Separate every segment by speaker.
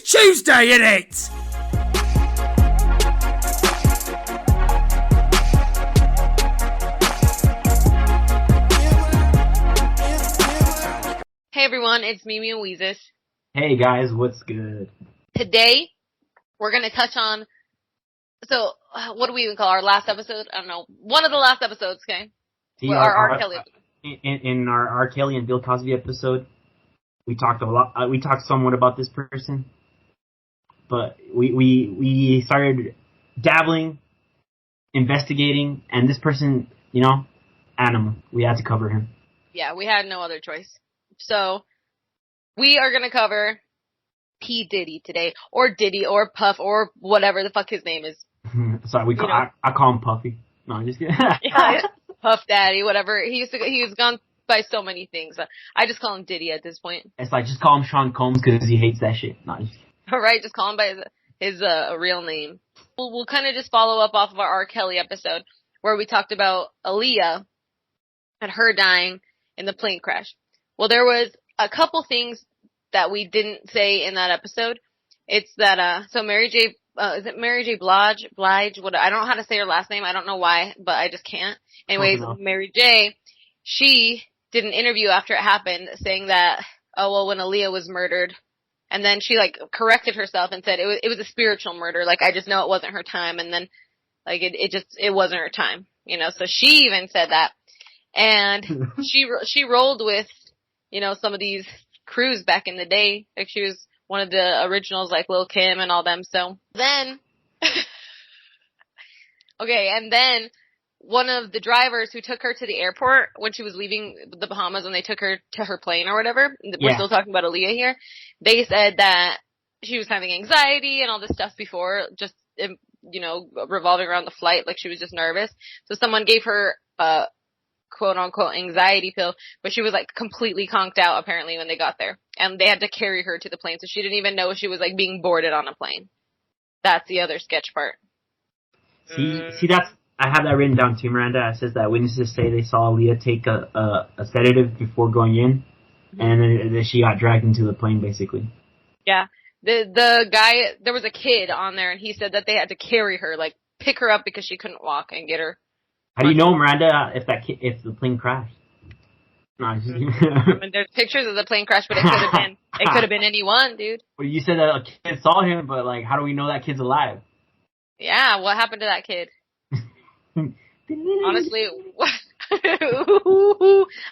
Speaker 1: Tuesday, innit?
Speaker 2: Hey everyone, it's Mimi and Weezus.
Speaker 3: Hey guys, what's good?
Speaker 2: Today, we're gonna touch on, what do we even call our last episode? I don't know. One of the last episodes, okay?
Speaker 3: See,
Speaker 2: our R. Kelly episode.
Speaker 3: In our R. Kelly and Bill Cosby episode, we talked a lot. We talked somewhat about this person, but we started dabbling, investigating, and this person, animal. We had to cover him.
Speaker 2: Yeah, we had no other choice. So, we are gonna cover P Diddy today, or Diddy, or Puff, or whatever the fuck his name is.
Speaker 3: Sorry, I call him Puffy. No, I'm just kidding.
Speaker 2: Yeah, Puff Daddy, whatever. He was gone by so many things. I just call him Diddy at this point.
Speaker 3: It's like, just call him Sean Combs because he hates that shit. No, just kidding.
Speaker 2: Alright, just call him by his real name. We'll kind of just follow up off of our R. Kelly episode, where we talked about Aaliyah and her dying in the plane crash. Well, there was a couple things that we didn't say in that episode. It's that, so Mary J, is it Mary J. Blige? What, I don't know how to say her last name. I don't know why, but I just can't. Anyways, Mary J, she did an interview after it happened saying that, when Aaliyah was murdered, and then she, corrected herself and said it was a spiritual murder. I just know it wasn't her time, and then, it wasn't her time, so she even said that. And she rolled with, some of these crews back in the day. She was one of the originals, Lil' Kim and all them. So then, and then one of the drivers who took her to the airport when she was leaving the Bahamas, when they took her to her plane or whatever, we're still talking about Aaliyah here, they said that she was having anxiety and all this stuff before, just, revolving around the flight, she was just nervous. So someone gave her quote unquote anxiety pill, but she was completely conked out apparently when they got there, and they had to carry her to the plane, so she didn't even know she was being boarded on a plane. That's the other sketch part.
Speaker 3: See, I have that written down too, Miranda. It says that witnesses say they saw Aaliyah take a sedative before going in, and then she got dragged into the plane basically. Yeah.
Speaker 2: The guy, there was a kid on there, and he said that they had to carry her, pick her up because she couldn't walk, and get her.
Speaker 3: How do you know, Miranda, if the plane crashed? No,
Speaker 2: I mean, there's pictures of the plane crash, but it could have been anyone, dude.
Speaker 3: Well, you said that a kid saw him, but how do we know that kid's alive?
Speaker 2: Yeah, what happened to that kid? Honestly,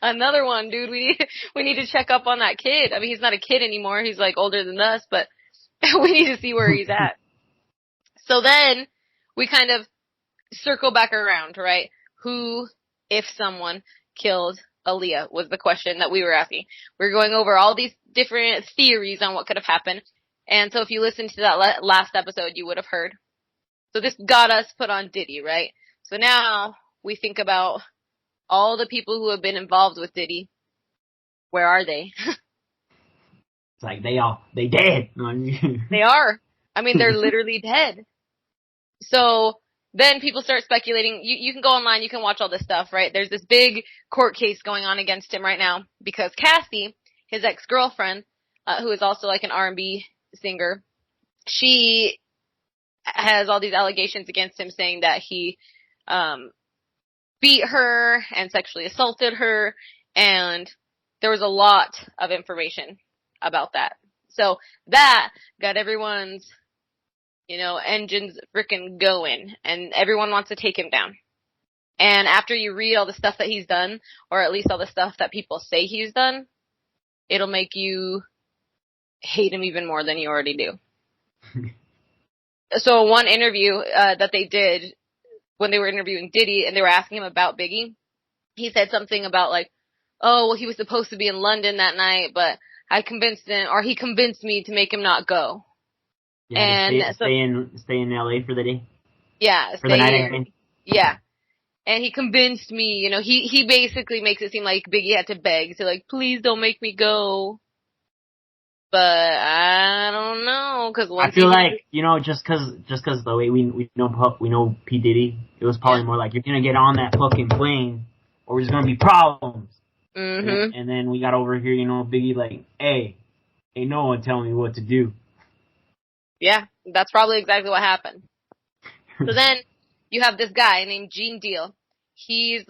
Speaker 2: another one, dude. We need to check up on that kid. I mean, he's not a kid anymore. He's older than us, but we need to see where he's at. So then we kind of circle back around, right? Who, if someone, killed Aaliyah was the question that we were asking. We're going over all these different theories on what could have happened. And so if you listened to that last episode, you would have heard. So this got us put on Diddy, right? So now we think about all the people who have been involved with Diddy. Where are they?
Speaker 3: It's they dead.
Speaker 2: They are. I mean, they're literally dead. So then people start speculating. You can go online, you can watch all this stuff, right? There's this big court case going on against him right now because Cassie, his ex-girlfriend, who is also an R&B singer, she has all these allegations against him saying that he beat her and sexually assaulted her, and there was a lot of information about that. So that got everyone's engines frickin' going, and everyone wants to take him down. And after you read all the stuff that he's done, or at least all the stuff that people say he's done, it'll make you hate him even more than you already do. So one interview that they did when they were interviewing Diddy, and they were asking him about Biggie, he said something about he was supposed to be in London that night, but I convinced him, or he convinced me to make him not go.
Speaker 3: Yeah,
Speaker 2: and
Speaker 3: stay in LA for the day.
Speaker 2: Yeah,
Speaker 3: for the night. I mean.
Speaker 2: Yeah, and he convinced me. He basically makes it seem like Biggie had to beg to please don't make me go. But I don't know, because
Speaker 3: I feel just because the way we know P Diddy, it was probably more you're gonna get on that fucking plane, or there's gonna be problems.
Speaker 2: Mm-hmm.
Speaker 3: And then we got over here, Biggie hey, ain't no one telling me what to do.
Speaker 2: Yeah, that's probably exactly what happened. So then you have this guy named Gene Deal. He's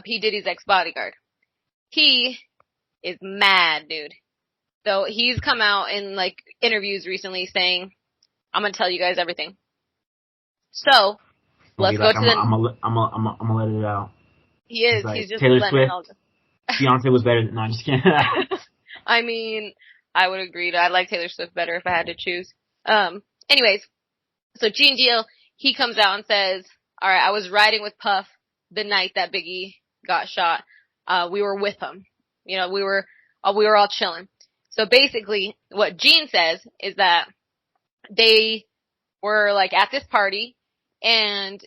Speaker 2: P Diddy's ex-bodyguard. He is mad, dude. So he's come out in like interviews recently saying, "I'm gonna tell you guys everything." So
Speaker 3: Well,
Speaker 2: let's
Speaker 3: he's
Speaker 2: go
Speaker 3: like,
Speaker 2: to the.
Speaker 3: I'm gonna let it out.
Speaker 2: He
Speaker 3: He's
Speaker 2: is.
Speaker 3: like,
Speaker 2: He's just
Speaker 3: Taylor
Speaker 2: letting it
Speaker 3: Swift,
Speaker 2: all.
Speaker 3: Beyonce was better than, no, I'm just kidding.
Speaker 2: I mean, I would agree. I like Taylor Swift better if I had to choose. Anyways, so Gene Deal, he comes out and says, "All right, I was riding with Puff the night that Biggie got shot. We were with him. You know, we were all chilling." So basically, what Gene says is that they were like at this party, and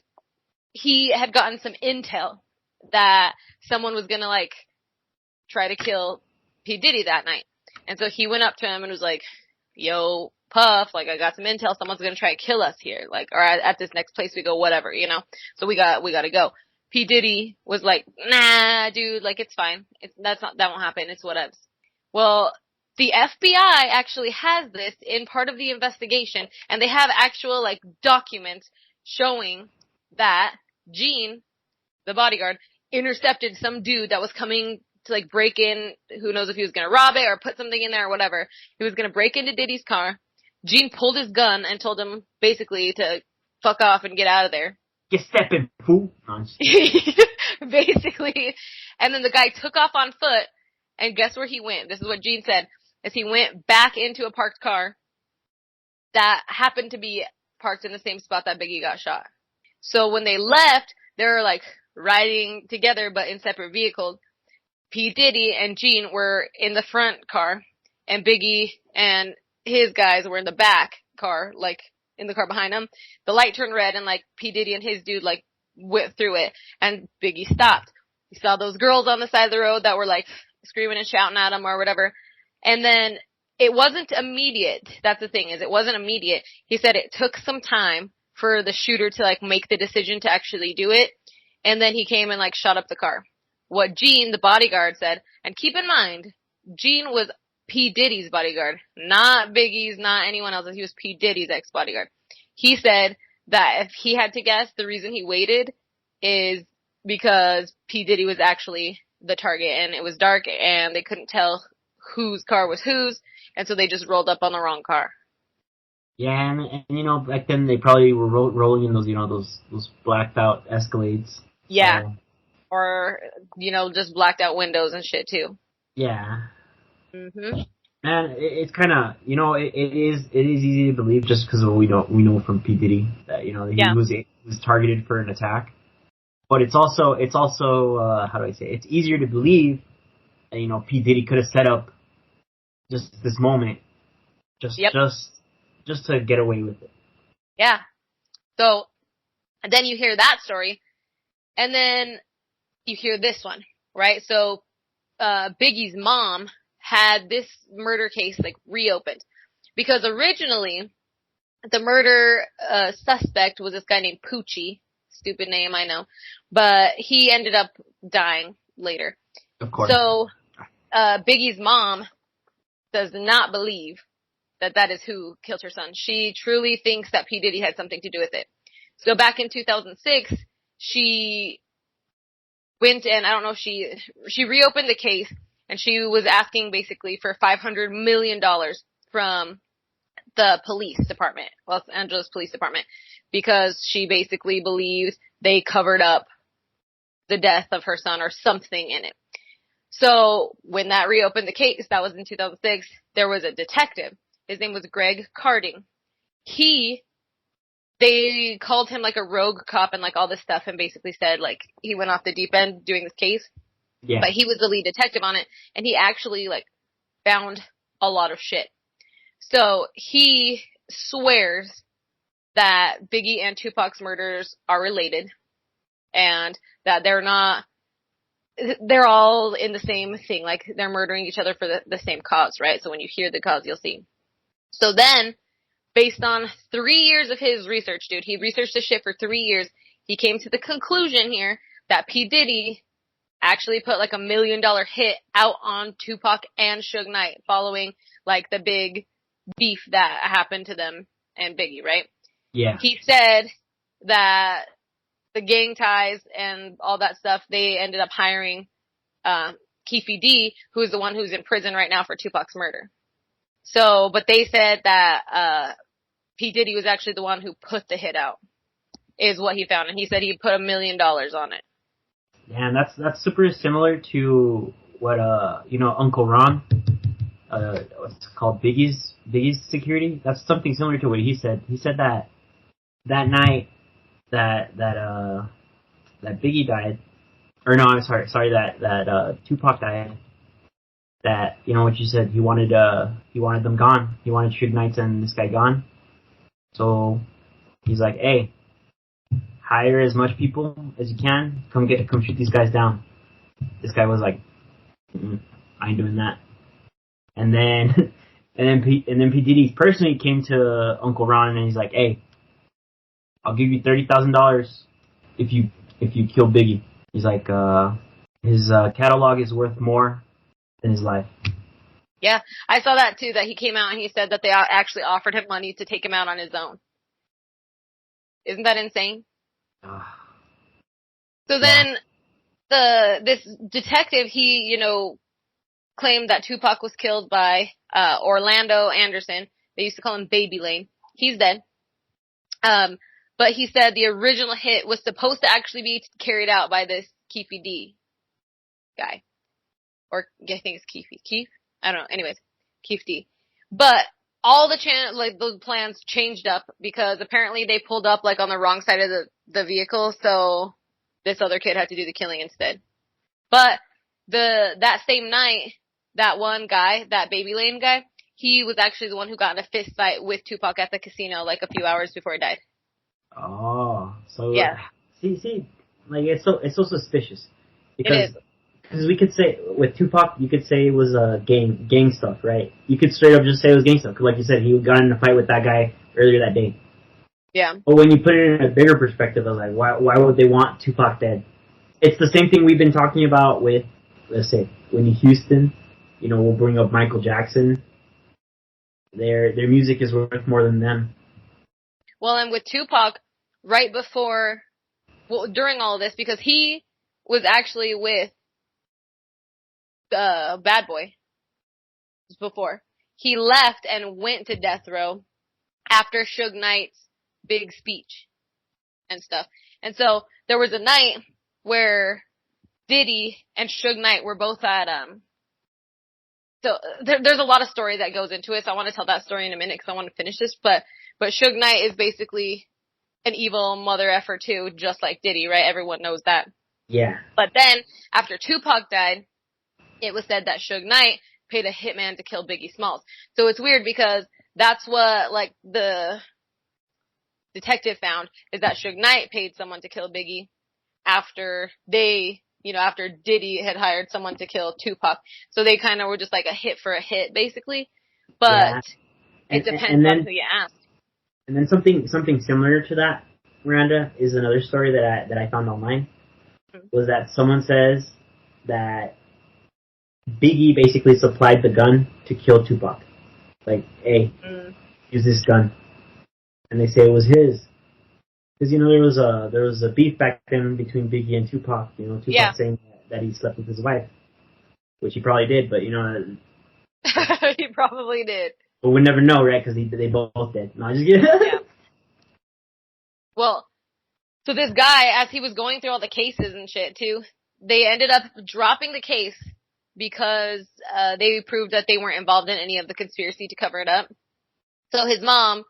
Speaker 2: he had gotten some intel that someone was gonna like try to kill P Diddy that night, and so he went up to him and was like, "Yo, Puff, like I got some intel. Someone's gonna try to kill us here, like, or at this next place we go, whatever, you know. So we gotta go." P Diddy was like, "Nah, dude, like it's fine. That won't happen. It's whatevs." Well, the FBI actually has this in part of the investigation, and they have actual like documents showing that Gene, the bodyguard, intercepted some dude that was coming to like break in. Who knows if he was gonna rob it or put something in there or whatever. He was gonna break into Diddy's car. Gene pulled his gun and told him basically to fuck off and get out of there.
Speaker 3: Get stepping, fool. No, I'm just
Speaker 2: Basically. And then the guy took off on foot, and guess where he went? This is what Gene said, is he went back into a parked car that happened to be parked in the same spot that Biggie got shot. So when they left, they were like riding together but in separate vehicles. P. Diddy and Gene were in the front car, and Biggie and his guys were in the back car, like in the car behind him. The light turned red, and like P. Diddy and his dude like went through it, and Biggie stopped. He saw those girls on the side of the road that were like screaming and shouting at him or whatever. And then it wasn't immediate. That's the thing, is it wasn't immediate. He said it took some time for the shooter to like make the decision to actually do it. And then he came and like shot up the car. What Gene, the bodyguard, said, and keep in mind, Gene was P. Diddy's bodyguard, not Biggie's, not anyone else's. He was P. Diddy's ex-bodyguard. He said that if he had to guess, the reason he waited is because P. Diddy was actually the target, and it was dark, and they couldn't tell whose car was whose, and so they just rolled up on the wrong car.
Speaker 3: Yeah, and you know, back then they probably were rolling in those, you know, those blacked out Escalades.
Speaker 2: Yeah.
Speaker 3: So,
Speaker 2: Or, you know, just blacked out windows and shit too.
Speaker 3: yeah.
Speaker 2: Mhm.
Speaker 3: And it's kind of, you know, it is easy to believe just because we know from P Diddy that, you know, he was targeted for an attack. But it's also how do I say? It's easier to believe that, you know, P Diddy could have set up just this moment just to get away with it.
Speaker 2: Yeah. So, and then you hear that story, and then you hear this one, right? So, Biggie's mom had this murder case like reopened because originally the murder suspect was this guy named Poochie. Stupid name, I know, but he ended up dying later.
Speaker 3: Of course.
Speaker 2: So Biggie's mom does not believe that is who killed her son. She truly thinks that P. Diddy had something to do with it. So back in 2006, she went and I don't know if she reopened the case, and she was asking basically for $500 million from the police department, Los Angeles Police Department, because she basically believes they covered up the death of her son or something in it. So when that reopened the case, that was in 2006, there was a detective. His name was Greg Carding. They called him like a rogue cop and like all this stuff, and basically said like he went off the deep end doing this case.
Speaker 3: Yeah.
Speaker 2: But he was the lead detective on it, and he actually like found a lot of shit. So he swears that Biggie and Tupac's murders are related, and that they're all in the same thing, like they're murdering each other for the same cause, right? So when you hear the cause, you'll see. So then, based on 3 years of his research, dude, he researched this shit for 3 years, he came to the conclusion here that P. Diddy actually put like $1 million hit out on Tupac and Suge Knight following like the big beef that happened to them and Biggie, right?
Speaker 3: Yeah.
Speaker 2: He said that the gang ties and all that stuff, they ended up hiring Keefe D, who's the one who's in prison right now for Tupac's murder. So, but they said that P Diddy was actually the one who put the hit out, is what he found, and he said he put $1 million on it.
Speaker 3: And that's super similar to what Uncle Ron, what's it called, Biggie's security. That's something similar to what he said. He said that night that Biggie died, or no, I'm sorry that Tupac died. That, you know what you said, he wanted them gone. He wanted Suge Knight and this guy gone. So he's like, hey, hire as much people as you can. Come shoot these guys down. This guy was like, I ain't doing that. And then P Diddy personally came to Uncle Ron and he's like, hey, I'll give you $30,000 if you kill Biggie. He's like, his catalog is worth more than his life.
Speaker 2: Yeah, I saw that too, that he came out and he said that they actually offered him money to take him out on his own. Isn't that insane? So then this detective, he, claimed that Tupac was killed by Orlando Anderson. They used to call him Baby Lane. He's dead. But he said the original hit was supposed to actually be carried out by this Keefe D guy. Or I think it's Keefe. I don't know. Anyways, Keefe D. But all the plans changed up because apparently they pulled up like on the wrong side of the vehicle, so this other kid had to do the killing instead. But that same night, that one guy, that Baby Lane guy, he was actually the one who got in a fist fight with Tupac at the casino like a few hours before he died.
Speaker 3: Oh, so
Speaker 2: yeah.
Speaker 3: See, like it's so suspicious
Speaker 2: because
Speaker 3: we could say with Tupac, you could say it was gang stuff, right? You could straight up just say it was gang stuff, because like you said, he got in a fight with that guy earlier that day.
Speaker 2: Yeah.
Speaker 3: But when you put it in a bigger perspective, I was like, why would they want Tupac dead? It's the same thing we've been talking about with, let's say, Whitney Houston. We'll bring up Michael Jackson. Their music is worth more than them.
Speaker 2: Well, and with Tupac, during all this, because he was actually with Bad Boy before. He left and went to death row after Suge Knight's big speech and stuff. And so there was a night where Diddy and Suge Knight were both at so there's a lot of story that goes into it, so I want to tell that story in a minute because I want to finish this. But Suge Knight is basically an evil mother effer too, just like Diddy, right? Everyone knows that.
Speaker 3: Yeah.
Speaker 2: But then after Tupac died, it was said that Suge Knight paid a hitman to kill Biggie Smalls. So it's weird because that's what like the detective found, is that Suge Knight paid someone to kill Biggie after after Diddy had hired someone to kill Tupac. So they kind of were just like a hit for a hit, basically. But it depends on who you ask.
Speaker 3: And then something similar to that, Miranda, is another story that I found online. Was that someone says that Biggie basically supplied the gun to kill Tupac. Like, hey, use this gun. And they say it was his. Because, there was a beef back then between Biggie and Tupac. Tupac saying that he slept with his wife. Which he probably did, but,
Speaker 2: he probably did.
Speaker 3: But we'll never know, right? Because they both did. No, I just get
Speaker 2: yeah. Well, so this guy, as he was going through all the cases and shit, too, they ended up dropping the case because they proved that they weren't involved in any of the conspiracy to cover it up. So his mom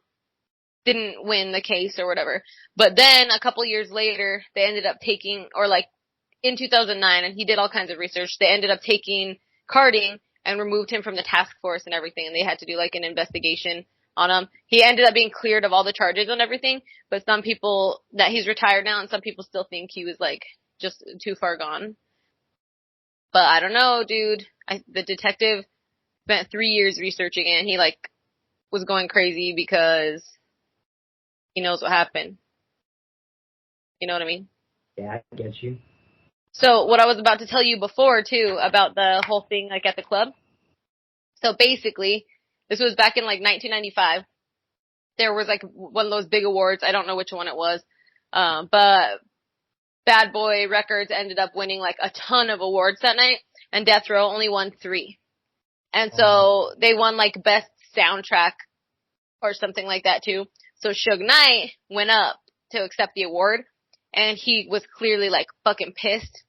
Speaker 2: didn't win the case or whatever. But then a couple years later, they ended up taking, or like in 2009, and he did all kinds of research, they ended up taking Carding and removed him from the task force and everything, and they had to do like an investigation on him. He ended up being cleared of all the charges and everything, but some people, that he's retired now, and some people still think he was like just too far gone. But I don't know, dude. The detective spent 3 years researching it, and he like was going crazy because he knows what happened. You know what I mean?
Speaker 3: Yeah, I get you.
Speaker 2: So what I was about to tell you before too about the whole thing like at the club. So basically, this was back in like 1995. there was like one of those big awards. I don't know which one it was. But Bad Boy Records ended up winning like a ton of awards that night, and Death Row only won 3. And so they won like best soundtrack or something like that too. So Suge Knight went up to accept the award, and he was clearly like fucking pissed.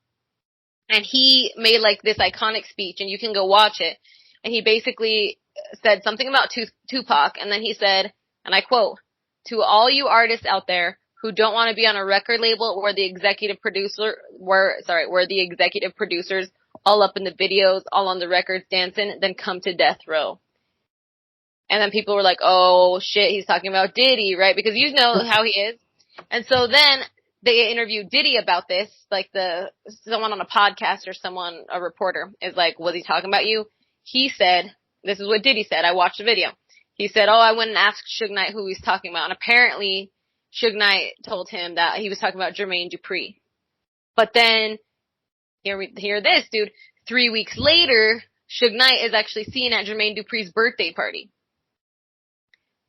Speaker 2: And he made like this iconic speech, and you can go watch it. And he basically said something about Tupac, and then he said, and I quote, "To all you artists out there who don't want to be on a record label where the executive producers all up in the videos, all on the records dancing, then come to Death Row." And then people were like, oh shit, he's talking about Diddy, right? Because you know how he is. And so then they interviewed Diddy about this, like someone on a podcast or someone, a reporter, is like, was he talking about you? He said, this is what Diddy said, I watched the video. He said, oh, I went and asked Suge Knight who he's talking about. And apparently Suge Knight told him that he was talking about Jermaine Dupri. But then, hear this, dude. 3 weeks later, Suge Knight is actually seen at Jermaine Dupri's birthday party.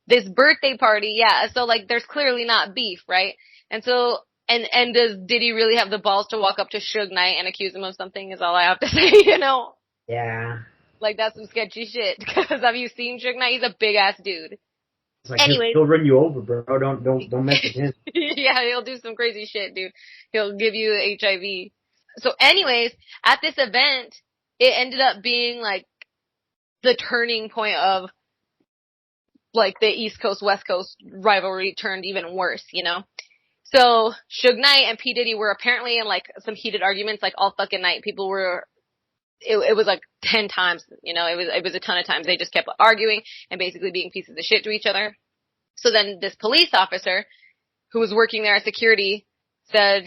Speaker 2: This birthday party, yeah, so like there's clearly not beef, right? And so, and does Diddy really have the balls to walk up to Suge Knight and accuse him of something is all I have to say, you know?
Speaker 3: Yeah.
Speaker 2: Like that's some sketchy shit. Cause have you seen Suge Knight? He's a big ass dude.
Speaker 3: It's like,
Speaker 2: anyways.
Speaker 3: he'll run you over, bro. Don't mess with him.
Speaker 2: Yeah, he'll do some crazy shit, dude. He'll give you HIV. So anyways, at this event, it ended up being like the turning point of like the East Coast, West Coast rivalry turned even worse, you know? So Suge Knight and P Diddy were apparently in like some heated arguments like all fucking night. People were, it was like 10 times, you know, it was a ton of times. They just kept arguing and basically being pieces of shit to each other. So then this police officer who was working there as security said,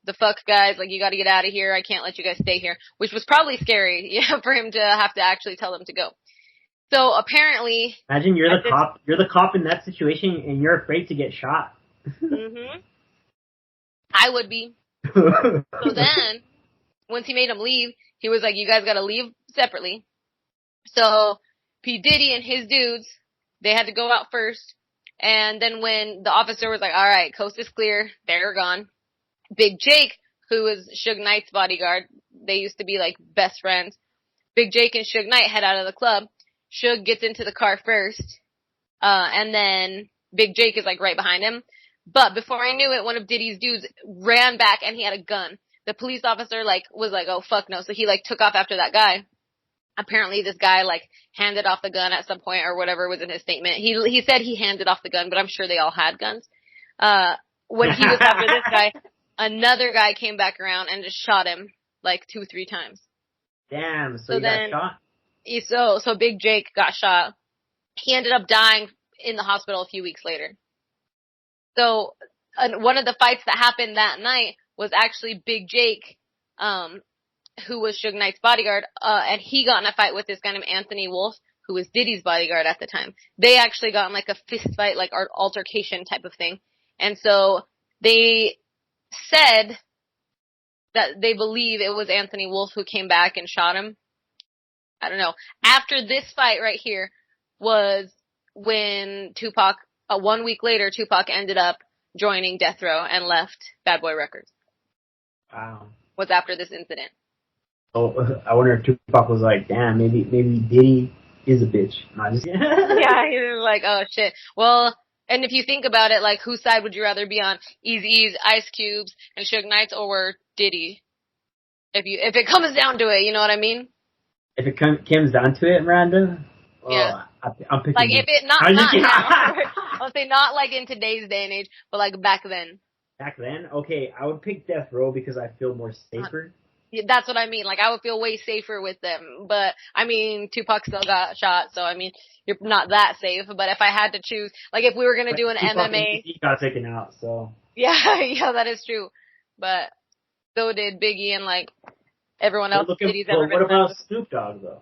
Speaker 2: the fuck guys, like you gotta get out of here. I can't let you guys stay here, which was probably scary, yeah, for him to have to actually tell them to go. So apparently,
Speaker 3: imagine you're the cop. You're the cop in that situation, and you're afraid to get shot.
Speaker 2: Mhm. I would be. So then, once he made him leave, he was like, "You guys got to leave separately." So P Diddy and his dudes, they had to go out first, and then when the officer was like, "All right, coast is clear," they're gone. Big Jake, who was Suge Knight's bodyguard, they used to be like best friends. Big Jake and Suge Knight head out of the club. Suge gets into the car first, and then Big Jake is like right behind him. But before I knew it, one of Diddy's dudes ran back and he had a gun. The police officer was like, oh fuck no. So he like took off after that guy. Apparently this guy like handed off the gun at some point or whatever was in his statement. He said he handed off the gun, but I'm sure they all had guns. When he was after this guy, another guy came back around and just shot him like 2-3 times.
Speaker 3: Damn, so he got shot?
Speaker 2: So Big Jake got shot. He ended up dying in the hospital a few weeks later. So one of the fights that happened that night was actually Big Jake, who was Suge Knight's bodyguard, and he got in a fight with this guy named Anthony Wolf, who was Diddy's bodyguard at the time. They actually got in like a fist fight, like altercation type of thing. And so they said that they believe it was Anthony Wolf who came back and shot him. I don't know. After this fight right here was when Tupac, 1 week later, Tupac ended up joining Death Row and left Bad Boy Records.
Speaker 3: Wow.
Speaker 2: Was after this incident.
Speaker 3: Oh, I wonder if Tupac was like, damn, maybe Diddy is a bitch. No, just
Speaker 2: yeah, he was like, oh shit. Well, and if you think about it, like, whose side would you rather be on? Eazy-E's, Ice Cube's, and Suge Knight's, or Diddy? If it comes down to it, you know what I mean?
Speaker 3: If it comes down to it, Miranda,
Speaker 2: yeah,
Speaker 3: I'm picking.
Speaker 2: Like if it not now, I'll say not like in today's day and age, but like back then.
Speaker 3: Back then, okay, I would pick Death Row because I feel more safer.
Speaker 2: Yeah, that's what I mean. Like I would feel way safer with them, but I mean Tupac still got shot, so I mean you're not that safe. But if I had to choose, like if we were gonna do an
Speaker 3: Tupac
Speaker 2: MMA,
Speaker 3: he got taken out, so
Speaker 2: yeah, that is true. But so did Biggie and like everyone else.
Speaker 3: What about Snoop Dogg though?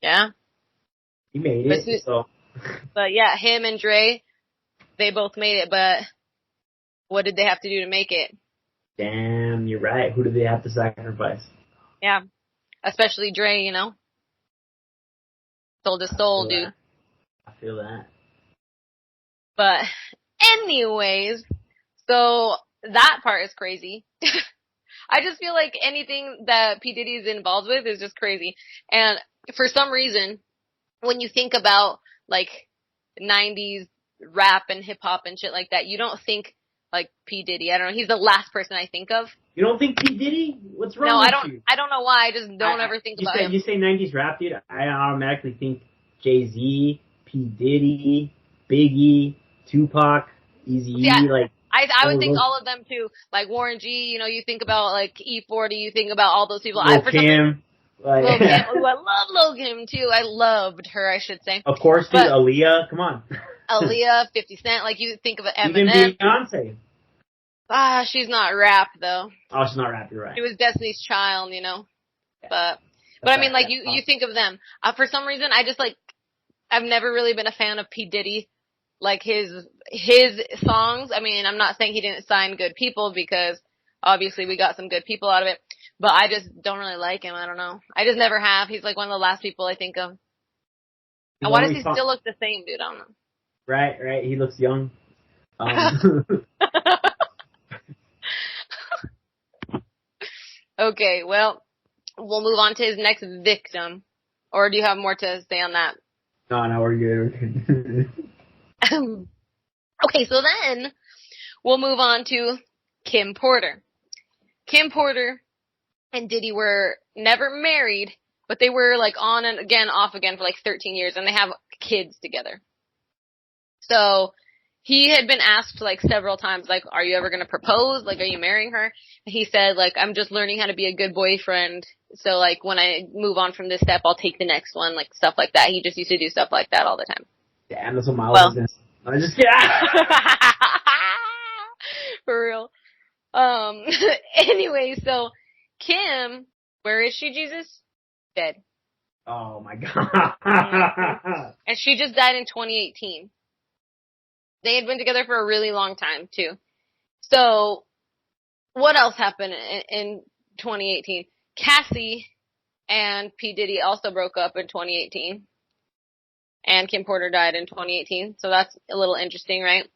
Speaker 2: Yeah.
Speaker 3: He made it, so.
Speaker 2: But yeah, him and Dre, they both made it, but what did they have to do to make it?
Speaker 3: Damn, you're right. Who did they have to sacrifice?
Speaker 2: Yeah. Especially Dre, you know? Sold his soul, dude.
Speaker 3: I feel that.
Speaker 2: But anyways, so that part is crazy. I just feel like anything that P Diddy is involved with is just crazy. And for some reason, when you think about like 90s rap and hip hop and shit like that, you don't think like P Diddy. I don't know. He's the last person I think of.
Speaker 3: You don't think P Diddy? What's wrong
Speaker 2: No,
Speaker 3: with
Speaker 2: I don't.
Speaker 3: you?
Speaker 2: I don't know why. I just don't ever think about him.
Speaker 3: You say 90s rap, dude. I automatically think Jay-Z, P Diddy, Biggie, Tupac, Eazy-E,
Speaker 2: Yeah.
Speaker 3: like.
Speaker 2: I would think all of them too. Like Warren G, you know, you think about like E40, you think about all those people.
Speaker 3: Lil Kim.
Speaker 2: Lil Kim. Ooh, I love Lil Kim too. I loved her, I should say.
Speaker 3: Of course, dude, Aaliyah, come on.
Speaker 2: Aaliyah, 50 Cent, like you think of Eminem.
Speaker 3: Even Beyonce.
Speaker 2: She's not rap though.
Speaker 3: Oh, she's not rap, you're right.
Speaker 2: She was Destiny's Child, you know.
Speaker 3: Yeah.
Speaker 2: But I mean, like you think of them. For some reason, I just like, I've never really been a fan of P Diddy. Like his songs, I mean, I'm not saying he didn't sign good people because obviously we got some good people out of it, but I just don't really like him. I don't know. I just never have. He's like one of the last people I think of. And why does he still look the same, dude? I don't know.
Speaker 3: Right. He looks young.
Speaker 2: Okay, well, we'll move on to his next victim. Or do you have more to say on that?
Speaker 3: No, we're good.
Speaker 2: Okay, so then we'll move on to Kim Porter. Kim Porter and Diddy were never married, but they were like on and again, off again for like 13 years, and they have kids together. So he had been asked like several times, like, are you ever going to propose? Like, are you marrying her? And he said, like, I'm just learning how to be a good boyfriend. So like when I move on from this step, I'll take the next one, like stuff like that. He just used to do stuff like that all the time.
Speaker 3: Damn, that's what my life is. I'm just kidding.
Speaker 2: For real. Anyway, so Kim, where is she, Jesus? Dead.
Speaker 3: Oh my god.
Speaker 2: And she just died in 2018. They had been together for a really long time, too. So, what else happened in 2018? Cassie and P. Diddy also broke up in 2018. And Kim Porter died in 2018. So that's a little interesting, right?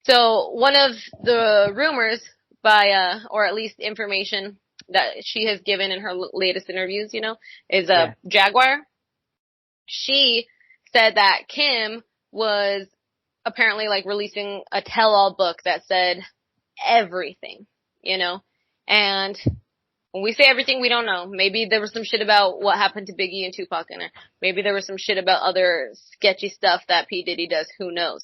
Speaker 2: So, one of the rumors or at least information that she has given in her latest interviews, you know, is Jaguar. She said that Kim was apparently like releasing a tell-all book that said everything, you know, and when we say everything, we don't know. Maybe there was some shit about what happened to Biggie and Tupac in there. Maybe there was some shit about other sketchy stuff that P. Diddy does. Who knows?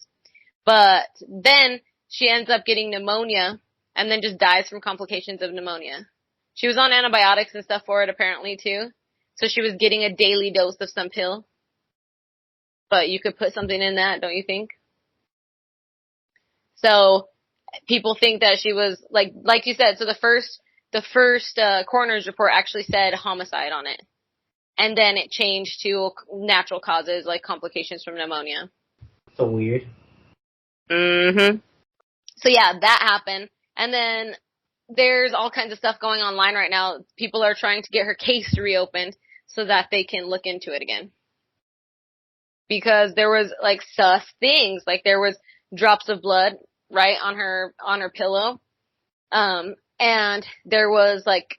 Speaker 2: But then she ends up getting pneumonia and then just dies from complications of pneumonia. She was on antibiotics and stuff for it apparently too. So she was getting a daily dose of some pill. But you could put something in that, don't you think? So people think that she was like you said, so the first coroner's report actually said homicide on it. And then it changed to natural causes like complications from pneumonia.
Speaker 3: So weird.
Speaker 2: Mhm. So yeah, that happened. And then there's all kinds of stuff going online right now. People are trying to get her case reopened so that they can look into it again. Because there was like sus things, like there was drops of blood right on her pillow. And there was like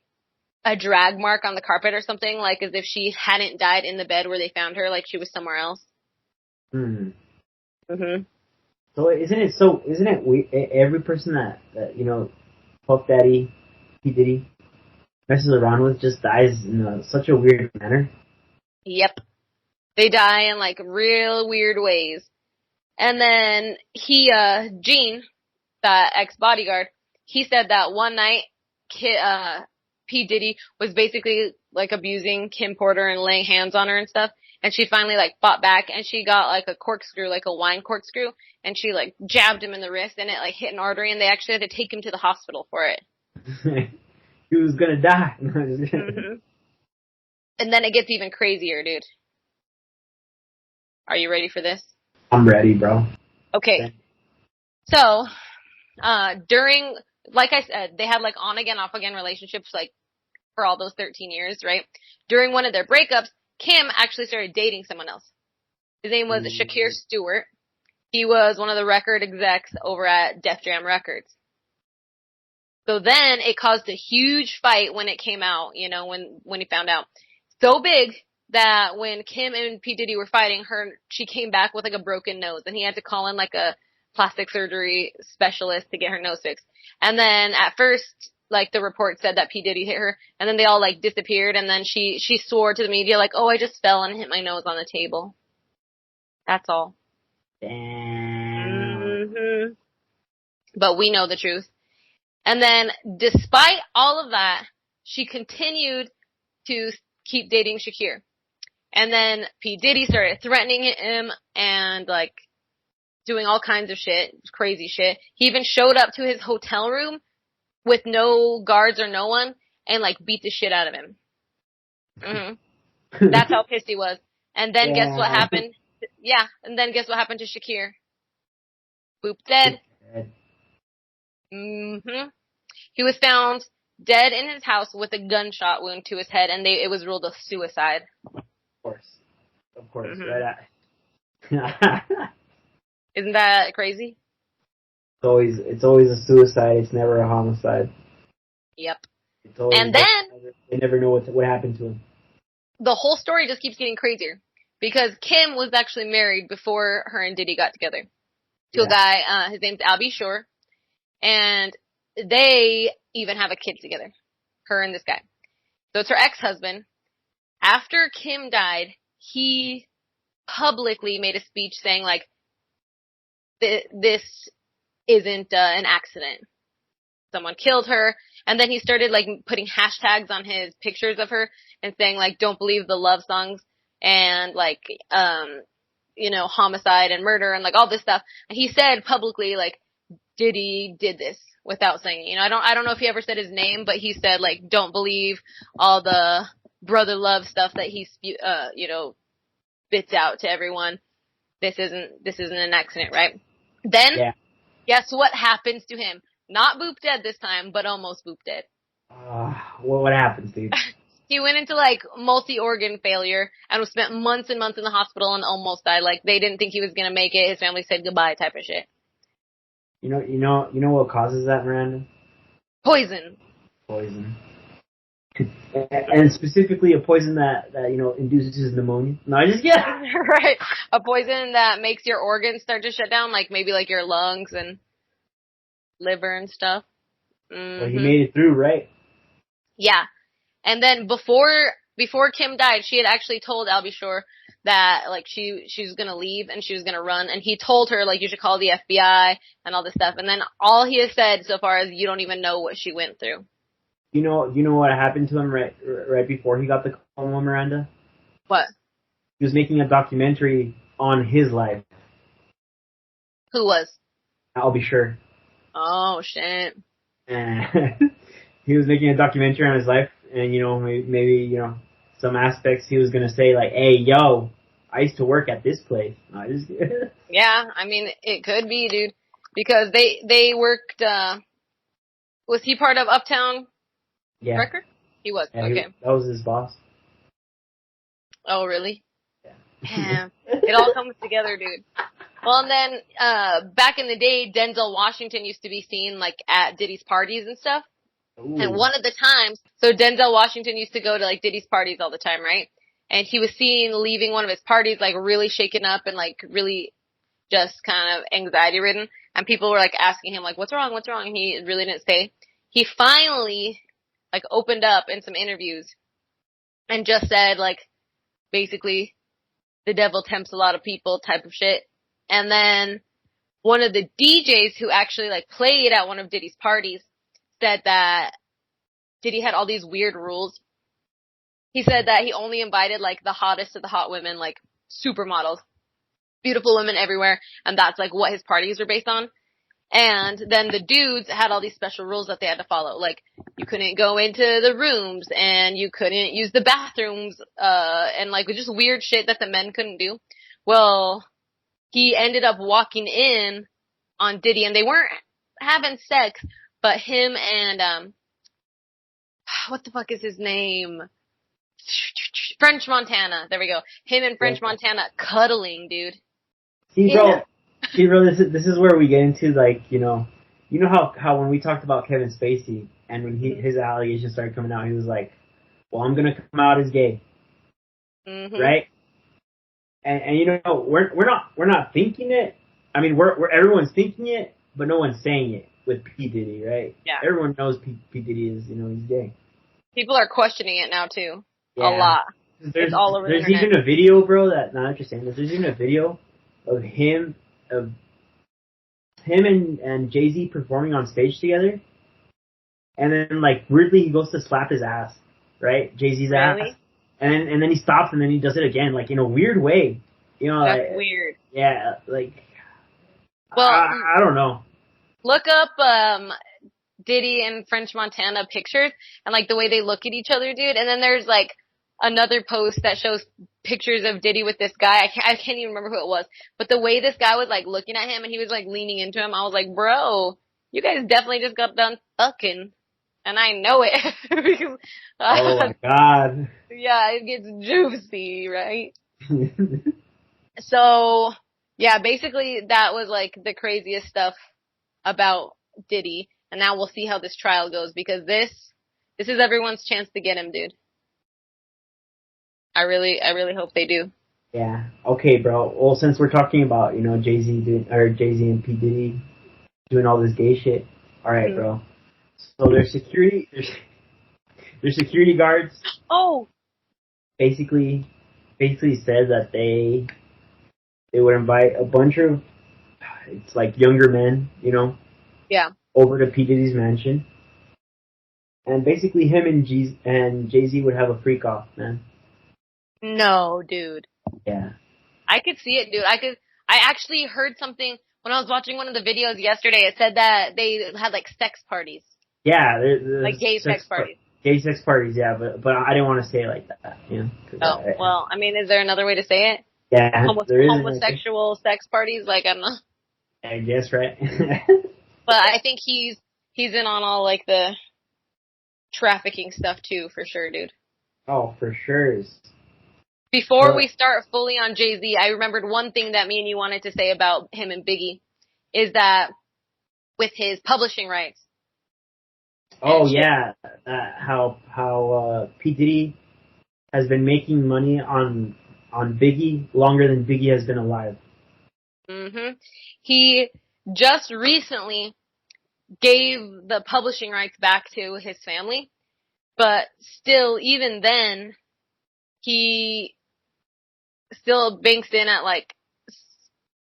Speaker 2: a drag mark on the carpet or something, like as if she hadn't died in the bed where they found her, like she was somewhere else.
Speaker 3: Mhm.
Speaker 2: So
Speaker 3: isn't it weird? Every person that you know, Puff Daddy, P Diddy messes around with just dies in such a weird manner.
Speaker 2: Yep. They die in like real weird ways. And then Gene, that ex-bodyguard, he said that one night, P. Diddy was basically like abusing Kim Porter and laying hands on her and stuff. And she finally like fought back and she got like a corkscrew, like a wine corkscrew, and she like jabbed him in the wrist and it like hit an artery and they actually had to take him to the hospital for it.
Speaker 3: He was gonna die.
Speaker 2: And then it gets even crazier, dude. Are you ready for this?
Speaker 3: I'm ready, bro.
Speaker 2: Okay. So, during, like I said, they had like on again, off again relationships like for all those 13 years, right? During one of their breakups, Kim actually started dating someone else. His name was Shakir Stewart. He was one of the record execs over at Def Jam Records. So then it caused a huge fight when it came out, when he found out. So big that when Kim and P Diddy were fighting, she came back with like a broken nose, and he had to call in like a plastic surgery specialist to get her nose fixed. And then at first, like the report said that P Diddy hit her, and then they all like disappeared, and then she swore to the media like, "Oh, I just fell and hit my nose on the table." That's all.
Speaker 3: Damn.
Speaker 2: hmm But we know the truth. And then, despite all of that, she continued to keep dating Shakir. And then P Diddy started threatening him and like doing all kinds of shit, crazy shit. He even showed up to his hotel room with no guards or no one and like beat the shit out of him. That's how pissed he was. And then guess what happened? Yeah, and then guess what happened to Shakir? Boop dead. He was found dead in his house with a gunshot wound to his head, and it was ruled a suicide.
Speaker 3: Of course.
Speaker 2: Mm-hmm.
Speaker 3: Right.
Speaker 2: Isn't that crazy?
Speaker 3: It's always a suicide. It's never a homicide.
Speaker 2: Yep.
Speaker 3: And then they never know what happened to him.
Speaker 2: The whole story just keeps getting crazier because Kim was actually married before her and Diddy got together to a guy. His name's Albie Shore, and they even have a kid together. Her and this guy. So it's her ex-husband. After Kim died, he publicly made a speech saying like, this isn't an accident. Someone killed her. And then he started like putting hashtags on his pictures of her and saying like, don't believe the love songs and like, homicide and murder and like all this stuff. And he said publicly like, Diddy did this without saying it. I don't know if he ever said his name, but he said like, don't believe all the brother love stuff that he, spits out to everyone. This isn't an accident, right? Then, Guess what happens to him? Not Boop dead this time, but almost Boop dead.
Speaker 3: What happens, dude?
Speaker 2: He went into like multi-organ failure and was spent months and months in the hospital and almost died. Like they didn't think he was gonna make it. His family said goodbye, type of shit.
Speaker 3: You know what causes that, Miranda?
Speaker 2: Poison.
Speaker 3: And specifically a poison that induces pneumonia. No, I just
Speaker 2: Right. A poison that makes your organs start to shut down, like maybe like your lungs and liver and stuff. Mm-hmm.
Speaker 3: Well, he made it through, right?
Speaker 2: Yeah. And then before Kim died, she had actually told Albie Shore that like she was gonna leave and she was gonna run, and he told her like you should call the FBI and all this stuff. And then all he has said so far is you don't even know what she went through.
Speaker 3: You know what happened to him right before he got the coma, Miranda?
Speaker 2: What?
Speaker 3: He was making a documentary on his life.
Speaker 2: Who was?
Speaker 3: I'll be sure.
Speaker 2: Oh shit.
Speaker 3: He was making a documentary on his life, and maybe some aspects he was gonna say like, "Hey, yo, I used to work at this place."
Speaker 2: Yeah, I mean it could be, dude, because they worked. Was he part of Uptown?
Speaker 3: Yeah.
Speaker 2: Record? He was.
Speaker 3: Yeah,
Speaker 2: okay.
Speaker 3: That was his boss.
Speaker 2: Oh, really?
Speaker 3: Yeah.
Speaker 2: Damn. It all comes together, dude. Well, and then, back in the day, Denzel Washington used to be seen, like, at Diddy's parties and stuff. Ooh. And one of the times, so Denzel Washington used to go to, like, Diddy's parties all the time, right? And he was seen leaving one of his parties, like, really shaken up and, like, really just kind of anxiety-ridden. And people were, like, asking him, like, what's wrong? And he really didn't say. He finally, like, opened up in some interviews and just said, like, basically, the devil tempts a lot of people type of shit. And then one of the DJs who actually, like, played at one of Diddy's parties said that Diddy had all these weird rules. He said that he only invited, like, the hottest of the hot women, like, supermodels, beautiful women everywhere, and that's, like, what his parties were based on. And then the dudes had all these special rules that they had to follow. Like, you couldn't go into the rooms, and you couldn't use the bathrooms, and, like, just weird shit that the men couldn't do. Well, he ended up walking in on Diddy, and they weren't having sex, but him and, what the fuck is his name? French Montana. There we go. Him and French Montana cuddling, dude.
Speaker 3: See, bro, See, bro, this is where we get into like you know how when we talked about Kevin Spacey and when his allegations started coming out, he was like, "Well, I'm gonna come out as gay," right? And you know we're not thinking it. I mean we're everyone's thinking it, but no one's saying it with P Diddy, right?
Speaker 2: Yeah.
Speaker 3: Everyone knows P Diddy is he's gay.
Speaker 2: People are questioning it now too.
Speaker 3: Yeah.
Speaker 2: A lot.
Speaker 3: There's
Speaker 2: it's all over the internet.
Speaker 3: Even a video, bro. That not interesting. There's even a video of him and Jay-Z performing on stage together, and then like weirdly he goes to slap his ass, right? Jay-Z's ass, and then he stops and then he does it again, like in a weird way,
Speaker 2: That's
Speaker 3: like,
Speaker 2: weird.
Speaker 3: Yeah, like
Speaker 2: well,
Speaker 3: I don't know.
Speaker 2: Look up Diddy and French Montana pictures and like the way they look at each other, dude. And then there's like another post that shows pictures of Diddy with this guy. I can't even remember who it was, but the way this guy was like looking at him and he was like leaning into him, I was like, bro, you guys definitely just got done fucking, and I know it. Because,
Speaker 3: oh my god.
Speaker 2: Yeah, it gets juicy, right? So, yeah, basically that was like the craziest stuff about Diddy, and now we'll see how this trial goes because this is everyone's chance to get him, dude. I really hope they do.
Speaker 3: Yeah. Okay, bro. Well, since we're talking about Jay-Z and P Diddy doing all this gay shit, all right, bro. So their security guards.
Speaker 2: Oh.
Speaker 3: Basically said that they would invite a bunch of it's like younger men,
Speaker 2: Yeah.
Speaker 3: over to P Diddy's mansion, and basically him and Jay-Z would have a freak off, man.
Speaker 2: No, dude.
Speaker 3: Yeah.
Speaker 2: I could see it, dude. I actually heard something when I was watching one of the videos yesterday. It said that they had like sex parties.
Speaker 3: Yeah,
Speaker 2: like gay sex parties.
Speaker 3: Gay sex parties, yeah, but I didn't want to say it like that,
Speaker 2: Oh, well, I mean, is there another way to say it?
Speaker 3: Yeah,
Speaker 2: homosexual sex parties, like, I don't know.
Speaker 3: I guess, right?
Speaker 2: But I think he's in on all like the trafficking stuff too, for sure, dude.
Speaker 3: Oh, for sure.
Speaker 2: Before we start fully on Jay-Z, I remembered one thing that me and you wanted to say about him and Biggie, is that with his publishing rights.
Speaker 3: Oh yeah, how P Diddy has been making money on Biggie longer than Biggie has been alive.
Speaker 2: He just recently gave the publishing rights back to his family, but still, even then, he still banks in at like,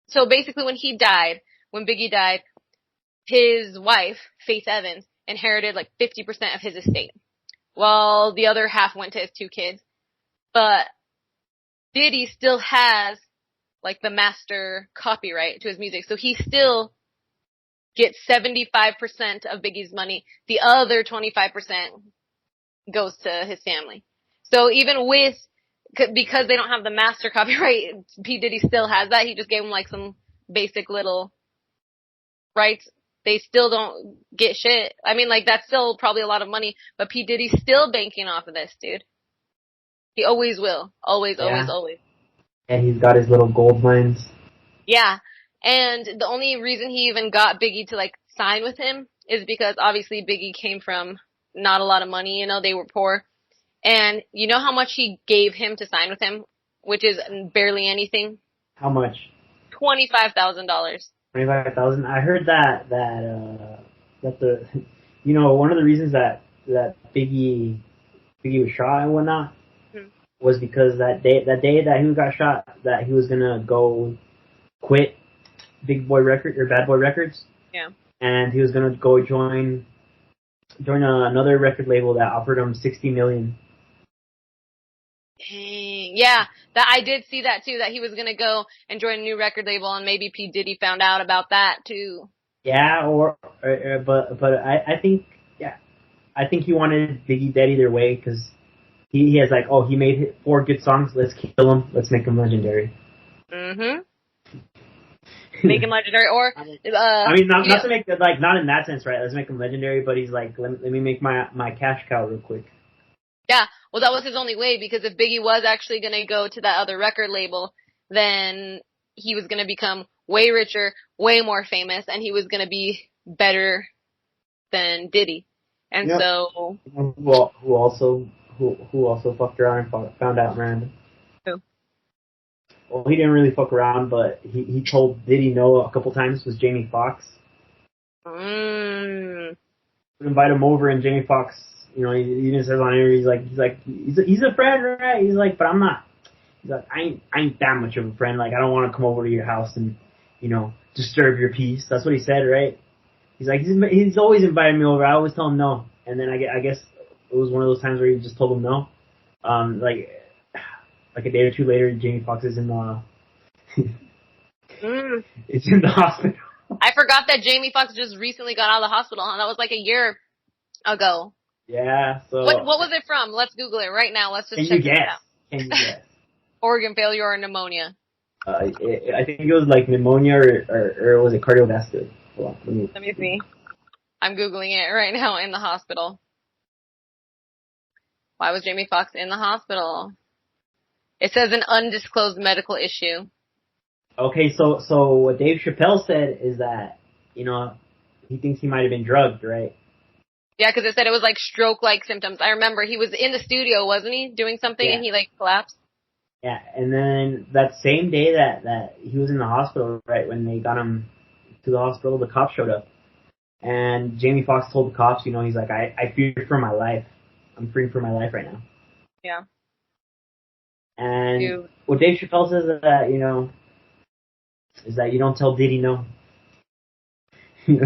Speaker 2: so basically when Biggie died, his wife, Faith Evans, inherited like 50% of his estate, while the other half went to his two kids. But Diddy still has like the master copyright to his music, so he still gets 75% of Biggie's money. The other 25% goes to his family. So even because they don't have the master copyright, P Diddy still has that. He just gave him like some basic little rights. They still don't get shit. I mean, like, that's still probably a lot of money, but P Diddy's still banking off of this, dude. He always will. Always.
Speaker 3: And he's got his little gold mines.
Speaker 2: Yeah. And the only reason he even got Biggie to like sign with him is because obviously Biggie came from not a lot of money, they were poor. And you know how much he gave him to sign with him, which is barely anything?
Speaker 3: How much?
Speaker 2: $25,000.
Speaker 3: 25,000. I heard that the one of the reasons that Biggie was shot and whatnot was because that day that he got shot, that he was gonna go quit Bad Boy Records.
Speaker 2: Yeah.
Speaker 3: And he was gonna go join another record label that offered him $60 million.
Speaker 2: Dang. Yeah, that I did see that too, that he was gonna go and join a new record label, and maybe P Diddy found out about that too.
Speaker 3: Yeah, but I think he wanted Biggie dead either way, because he has like, he made 4 good songs, let's kill him, let's make him legendary.
Speaker 2: Make him legendary, or
Speaker 3: I mean, not to make like, not in that sense, right? Let's make him legendary, but he's like, let me make my cash cow real quick.
Speaker 2: Yeah, well, that was his only way, because if Biggie was actually going to go to that other record label, then he was gonna become way richer, way more famous, and he was gonna be better than Diddy. And
Speaker 3: Yep.
Speaker 2: so,
Speaker 3: Who also fucked around and found out, Miranda?
Speaker 2: Who?
Speaker 3: Well, he didn't really fuck around, but he told Diddy no a couple times. Was Jamie Foxx. Would invite him over, and Jamie Foxx, you know, he even says on here, he's a friend, right? He's like, but I'm not. He's like, I ain't that much of a friend. Like, I don't want to come over to your house and, you know, disturb your peace. That's what he said, right? He's like, he's always invited me over. I always tell him no, and then I guess it was one of those times where he just told him no. Like a day or two later, Jamie Foxx is in the it's in the hospital.
Speaker 2: I forgot that Jamie Foxx just recently got out of the hospital, huh? That was like a year ago.
Speaker 3: Yeah, so...
Speaker 2: What was it from? Let's Google it right now. Let's just check it out.
Speaker 3: Can you guess?
Speaker 2: Organ failure or pneumonia?
Speaker 3: I think it was like pneumonia or was it cardiovascular? Hold on,
Speaker 2: Let me see. I'm Googling it right now in the hospital. Why was Jamie Foxx in the hospital? It says an undisclosed medical issue.
Speaker 3: Okay, so what Dave Chappelle said is that, you know, he thinks he might have been drugged, right?
Speaker 2: Yeah, because it said it was like stroke-like symptoms. I remember he was in the studio, wasn't he, doing something, and he like collapsed?
Speaker 3: Yeah, and then that same day that he was in the hospital, right, when they got him to the hospital, the cops showed up. And Jamie Foxx told the cops, you know, he's like, I fear for my life. I'm fearing for my life right now.
Speaker 2: Yeah.
Speaker 3: And what Dave Chappelle says is that, you know, is that you don't tell Diddy no.
Speaker 2: Dude,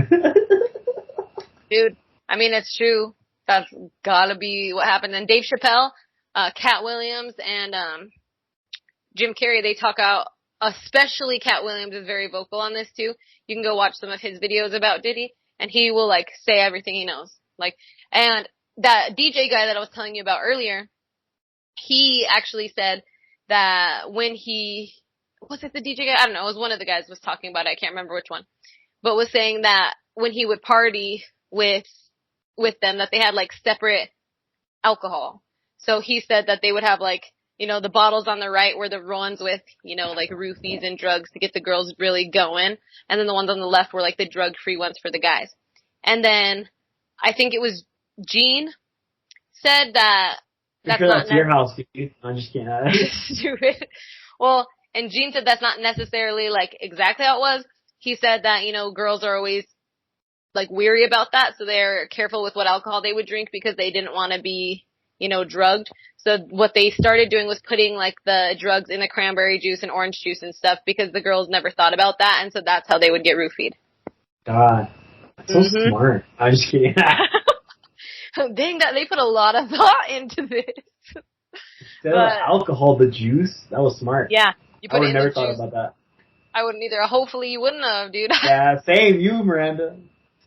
Speaker 2: I mean, it's true. That's gotta be what happened. And Dave Chappelle, Cat Williams, and Jim Carrey, they talk out, especially Cat Williams is very vocal on this too. You can go watch some of his videos about Diddy, and he will like say everything he knows. Like, and that DJ guy that I was telling you about earlier, he actually said that when was it the DJ guy? I don't know. It was one of the guys was talking about it. I can't remember which one, but was saying that when he would party with them, that they had like separate alcohol. So he said that they would have like, you know, the bottles on the right were the ones with, you know, like roofies and drugs to get the girls really going. And then the ones on the left were like the drug-free ones for the guys. And then I think it was Gene said that
Speaker 3: that's not your house, dude. I'm just kidding.
Speaker 2: Stupid. Well, and Gene said that's not necessarily like exactly how it was. He said that, you know, girls are always like weary about that, so they're careful with what alcohol they would drink because they didn't want to be, you know, drugged. So what they started doing was putting like the drugs in the cranberry juice and orange juice and stuff because the girls never thought about that, and so that's how they would get roofied.
Speaker 3: God, that's so smart. I'm just kidding.
Speaker 2: Dang, that they put a lot of thought into this.
Speaker 3: Instead of alcohol, the juice, that was smart.
Speaker 2: Yeah, you put
Speaker 3: I would
Speaker 2: it in
Speaker 3: never
Speaker 2: the
Speaker 3: thought
Speaker 2: juice.
Speaker 3: about that.
Speaker 2: I wouldn't either. Hopefully you wouldn't have, dude.
Speaker 3: Yeah, same you, Miranda.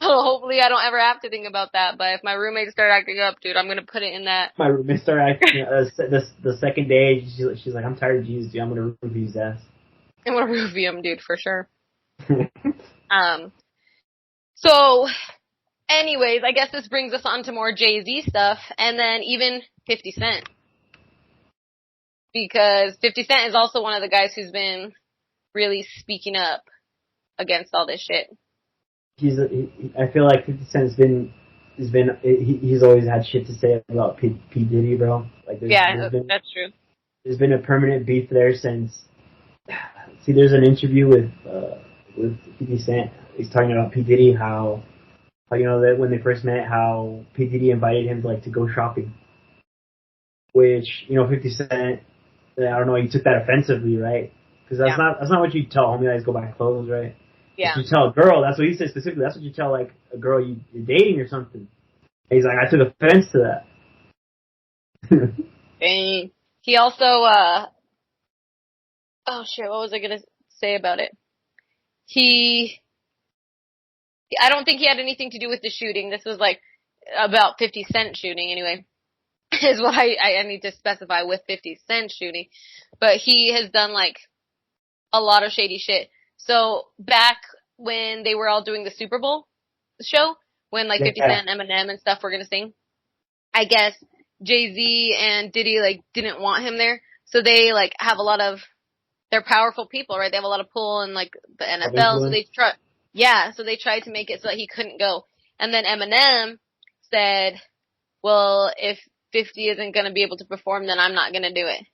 Speaker 2: Hopefully I don't ever have to think about that, but if my roommates start acting up, dude, I'm gonna put it in that.
Speaker 3: My roommate started acting, the second day, she's like, I'm tired of Jesus, dude, I'm gonna roofie his ass.
Speaker 2: I'm gonna roofie him, dude, for sure. So, anyways, I guess this brings us on to more Jay-Z stuff, and then even 50 Cent. Because 50 Cent is also one of the guys who's been really speaking up against all this shit.
Speaker 3: I feel like 50 Cent's he's always had shit to say about P Diddy, bro. Like
Speaker 2: that's true.
Speaker 3: There's been a permanent beef there since. See, there's an interview with 50 Cent. He's talking about P Diddy, how you know that when they first met, how P Diddy invited him to go shopping, which 50 Cent, I don't know, he took that offensively, right? Because that's not what you tell homie guys go buy clothes, right?
Speaker 2: Yeah.
Speaker 3: You tell a girl, that's what he said specifically, that's what you tell, like, a girl you're dating or something. And he's like, I took offense to that.
Speaker 2: Dang. He also, oh shit, what was I gonna say about it? I don't think he had anything to do with the shooting. This was like about 50 Cent shooting anyway. Is what I need to specify with 50 Cent shooting. But he has done like a lot of shady shit. So back when they were all doing the Super Bowl show, when like 50 Cent and Eminem and stuff were gonna sing, I guess Jay-Z and Diddy like didn't want him there. So they like have a lot of they're powerful people, right? They have a lot of pull in like the NFL, so they tried to make it so that he couldn't go. And then Eminem said, well, if 50 isn't going to be able to perform, then I'm not going to do it.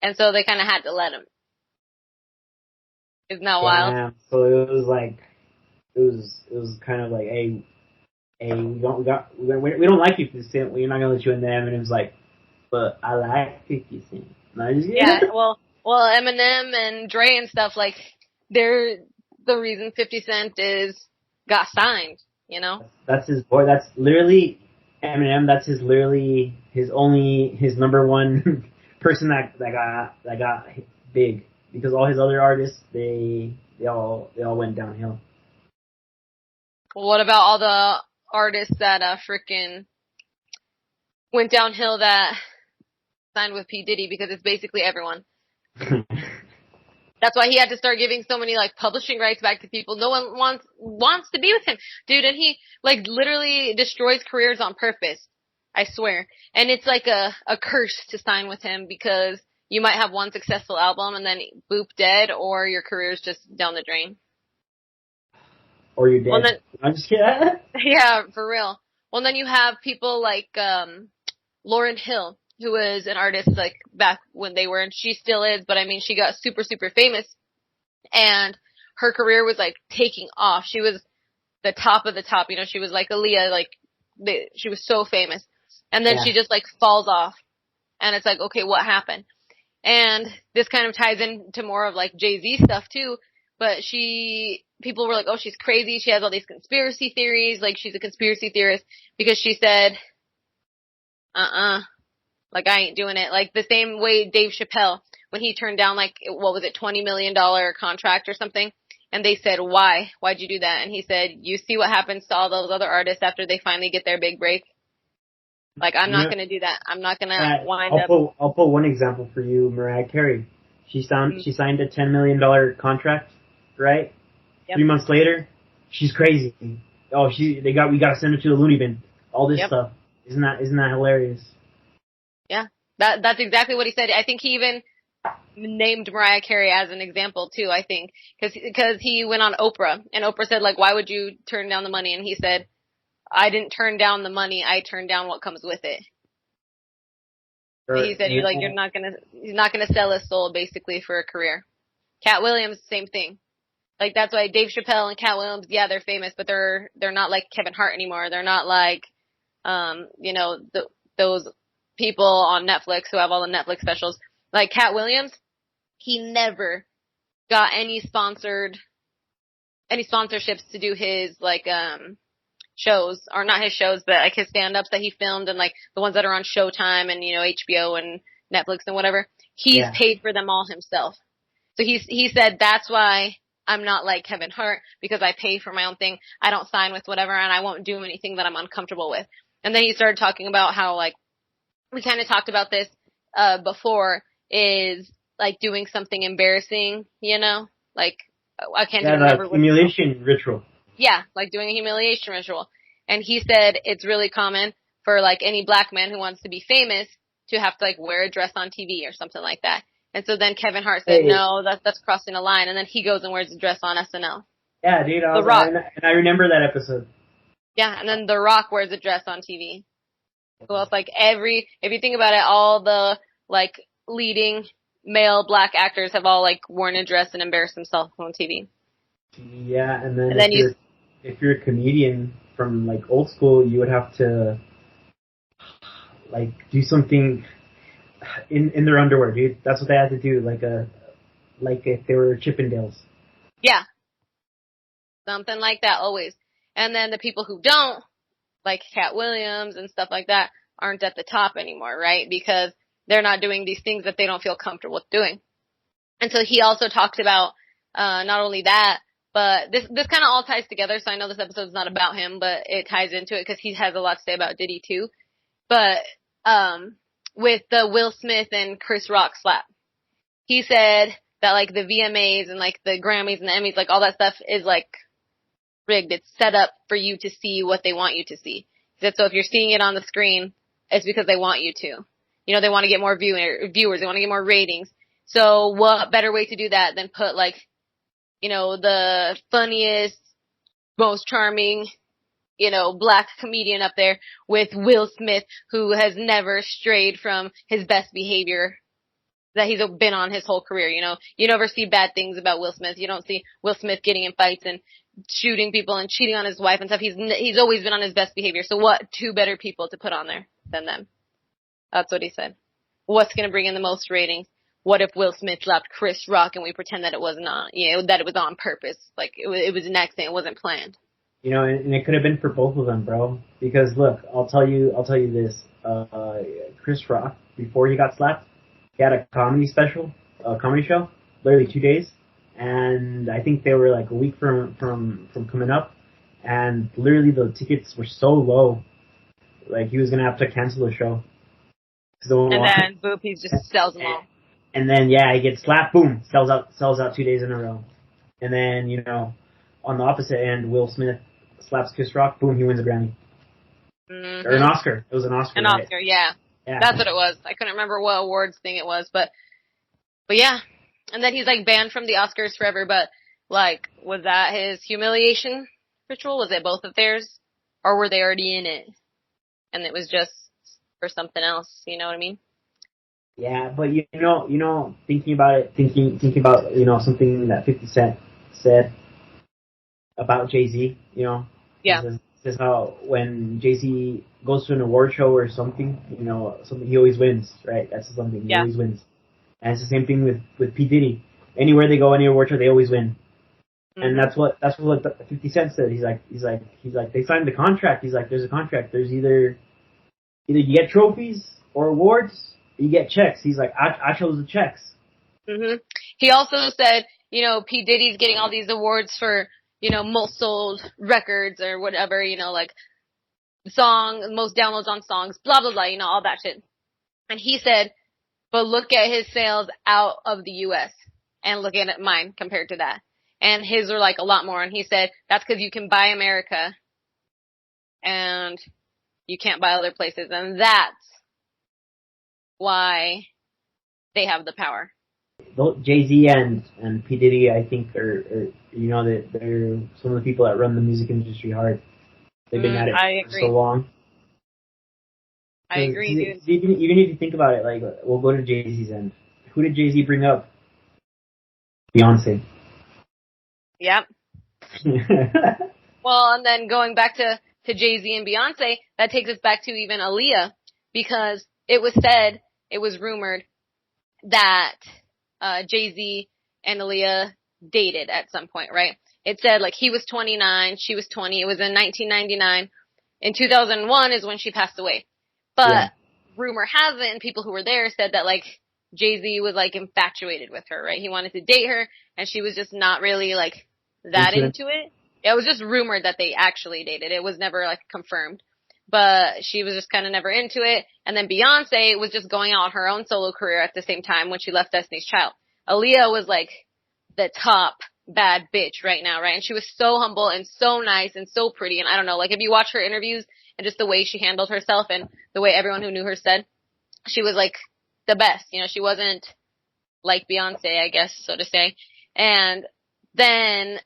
Speaker 2: And so they kind of had to let him. Isn't that wild?
Speaker 3: Yeah, so it was like, it was kind of like, hey, we don't like you 50 Cent. We're not gonna let you in there. And Eminem's like, but I like 50 Cent.
Speaker 2: Yeah, well, Eminem and Dre and stuff, like, they're the reason 50 Cent got signed, you know?
Speaker 3: That's his boy. That's literally Eminem. That's his number one person that got big, because all his other artists, they all went downhill.
Speaker 2: What about all the artists that frickin' went downhill that signed with P Diddy? Because it's basically everyone. That's why he had to start giving so many like publishing rights back to people. No one wants to be with him, dude. And he like literally destroys careers on purpose. I swear. And it's like a curse to sign with him, because you might have one successful album and then boop, dead, or your career's just down the drain.
Speaker 3: Or you're dead.
Speaker 2: Well, then,
Speaker 3: I'm just kidding.
Speaker 2: yeah, for real. Well, then you have people like Lauryn Hill, who was an artist like back when they were, and she still is, but I mean, she got super, super famous, and her career was like taking off. She was the top of the top, you know, she was like Aaliyah, like, she was so famous. And then she just like falls off, and it's like, okay, what happened? And this kind of ties into more of like Jay-Z stuff too, but people were like, oh, she's crazy, she has all these conspiracy theories, like she's a conspiracy theorist, because she said, like, I ain't doing it. Like the same way Dave Chappelle, when he turned down like, what was it, $20 million contract or something, and they said, why? Why'd you do that? And he said, you see what happens to all those other artists after they finally get their big break? Like, I'm not gonna do that. I'm not gonna wind up.
Speaker 3: I'll put one example for you, Mariah Carey. She signed a $10 million contract, right? Yep. 3 months later, she's crazy. Oh, we gotta send her to the loony bin. All this stuff. Isn't that hilarious?
Speaker 2: Yeah. That's exactly what he said. I think he even named Mariah Carey as an example too, I think. Cause he went on Oprah, and Oprah said, like, why would you turn down the money? And he said, I didn't turn down the money, I turned down what comes with it. Right. He said, he's not gonna sell his soul basically for a career. Cat Williams, same thing. Like, that's why Dave Chappelle and Cat Williams, yeah, they're famous, but they're not like Kevin Hart anymore. They're not like, you know, those people on Netflix who have all the Netflix specials. Like Cat Williams, he never got any sponsorships to do his like shows, or not his shows, but like his stand-ups that he filmed, and like the ones that are on Showtime and, you know, HBO and Netflix and whatever. He's paid for them all himself. So he said, that's why I'm not like Kevin Hart, because I pay for my own thing. I don't sign with whatever, and I won't do anything that I'm uncomfortable with. And then he started talking about how, like, we kind of talked about this before, is like doing something embarrassing, you know? Like, I can't remember.
Speaker 3: Humiliation ritual.
Speaker 2: Yeah, like doing a humiliation ritual. And he said it's really common for like any black man who wants to be famous to have to like wear a dress on TV or something like that. And so then Kevin Hart said, no, that's crossing a line. And then he goes and wears a dress on SNL.
Speaker 3: Yeah, dude. I remember that episode.
Speaker 2: Yeah, and then The Rock wears a dress on TV. Well, it's like if you think about it, all the like leading male black actors have all like worn a dress and embarrassed themselves on TV.
Speaker 3: Yeah, and then if you're a comedian from like old school, you would have to like do something in their underwear, dude. That's what they had to do, like if they were Chippendales.
Speaker 2: Yeah. Something like that always. And then the people who don't, like Cat Williams and stuff like that, aren't at the top anymore, right? Because they're not doing these things that they don't feel comfortable with doing. And so he also talked about not only that, but this kind of all ties together. So I know this episode is not about him, but it ties into it because he has a lot to say about Diddy too. But with the Will Smith and Chris Rock slap, he said that like the VMAs and like the Grammys and the Emmys, like all that stuff is like rigged. It's set up for you to see what they want you to see. He said, so if you're seeing it on the screen, it's because they want you to. You know, they want to get more viewers. They want to get more ratings. So what better way to do that than put like, the funniest, most charming, black comedian up there with Will Smith, who has never strayed from his best behavior that he's been on his whole career. You never see bad things about Will Smith. You don't see Will Smith getting in fights and shooting people and cheating on his wife and stuff. He's always been on his best behavior. So what two better people to put on there than them? That's what he said. What's going to bring in the most ratings? What if Will Smith slapped Chris Rock and we pretend that it was not, that it was on purpose? Like it was an accident. It wasn't planned.
Speaker 3: And it could have been for both of them, bro. Because look, I'll tell you this. Chris Rock, before he got slapped, he had a comedy show, literally 2 days. And I think they were like a week from coming up. And literally the tickets were so low. Like he was going to have to cancel the show.
Speaker 2: And then, boop, he just sells them all.
Speaker 3: And then, he gets slapped, boom, sells out 2 days in a row. And then, on the opposite end, Will Smith slaps Chris Rock, boom, he wins a Grammy. Mm-hmm. Or an Oscar. It was an Oscar.
Speaker 2: Oscar, yeah. That's what it was. I couldn't remember what awards thing it was, but yeah. And then he's like banned from the Oscars forever, but like, was that his humiliation ritual? Was it both of theirs? Or were they already in it? And it was just for something else, you know what I mean?
Speaker 3: Yeah, but thinking about something that 50 Cent said about Jay-Z,
Speaker 2: Yeah.
Speaker 3: This is how when Jay-Z goes to an award show or something, something he always wins, right? That's something he always wins. And it's the same thing with P Diddy. Anywhere they go, any award show, they always win. Mm-hmm. And that's what 50 Cent said. He's like they signed the contract. He's like, there's a contract. There's either you get trophies or awards, or you get checks. He's like, I chose the checks.
Speaker 2: Mhm. He also said, P Diddy's getting all these awards for, most sold records or whatever, like most downloads on songs, blah blah blah, all that shit. And he said, but look at his sales out of the US and look at mine compared to that. And his were like a lot more. And he said, that's because you can buy America and you can't buy other places. And that's why they have the power.
Speaker 3: Jay-Z and P Diddy, I think, are they're some of the people that run the music industry hard. They've been at it for so long.
Speaker 2: I agree, dude.
Speaker 3: Even if you think about it, like, we'll go to Jay-Z's end. Who did Jay-Z bring up? Beyonce.
Speaker 2: Yep. Well, and then going back to Jay-Z and Beyonce, that takes us back to even Aaliyah, because it was rumored that Jay-Z and Aaliyah dated at some point, right? It said, like, he was 29, she was 20. It was in 1999. In 2001 is when she passed away. But rumor has it, and people who were there said that, like, Jay-Z was, like, infatuated with her, right? He wanted to date her, and she was just not really, like, that into it. It was just rumored that they actually dated. It was never, like, confirmed. But she was just kind of never into it. And then Beyonce was just going out on her own solo career at the same time when she left Destiny's Child. Aaliyah was, like, the top bad bitch right now, right? And she was so humble and so nice and so pretty. And I don't know, like, if you watch her interviews and just the way she handled herself and the way everyone who knew her said, she was, like, the best. She wasn't like Beyonce, I guess, so to say. And then,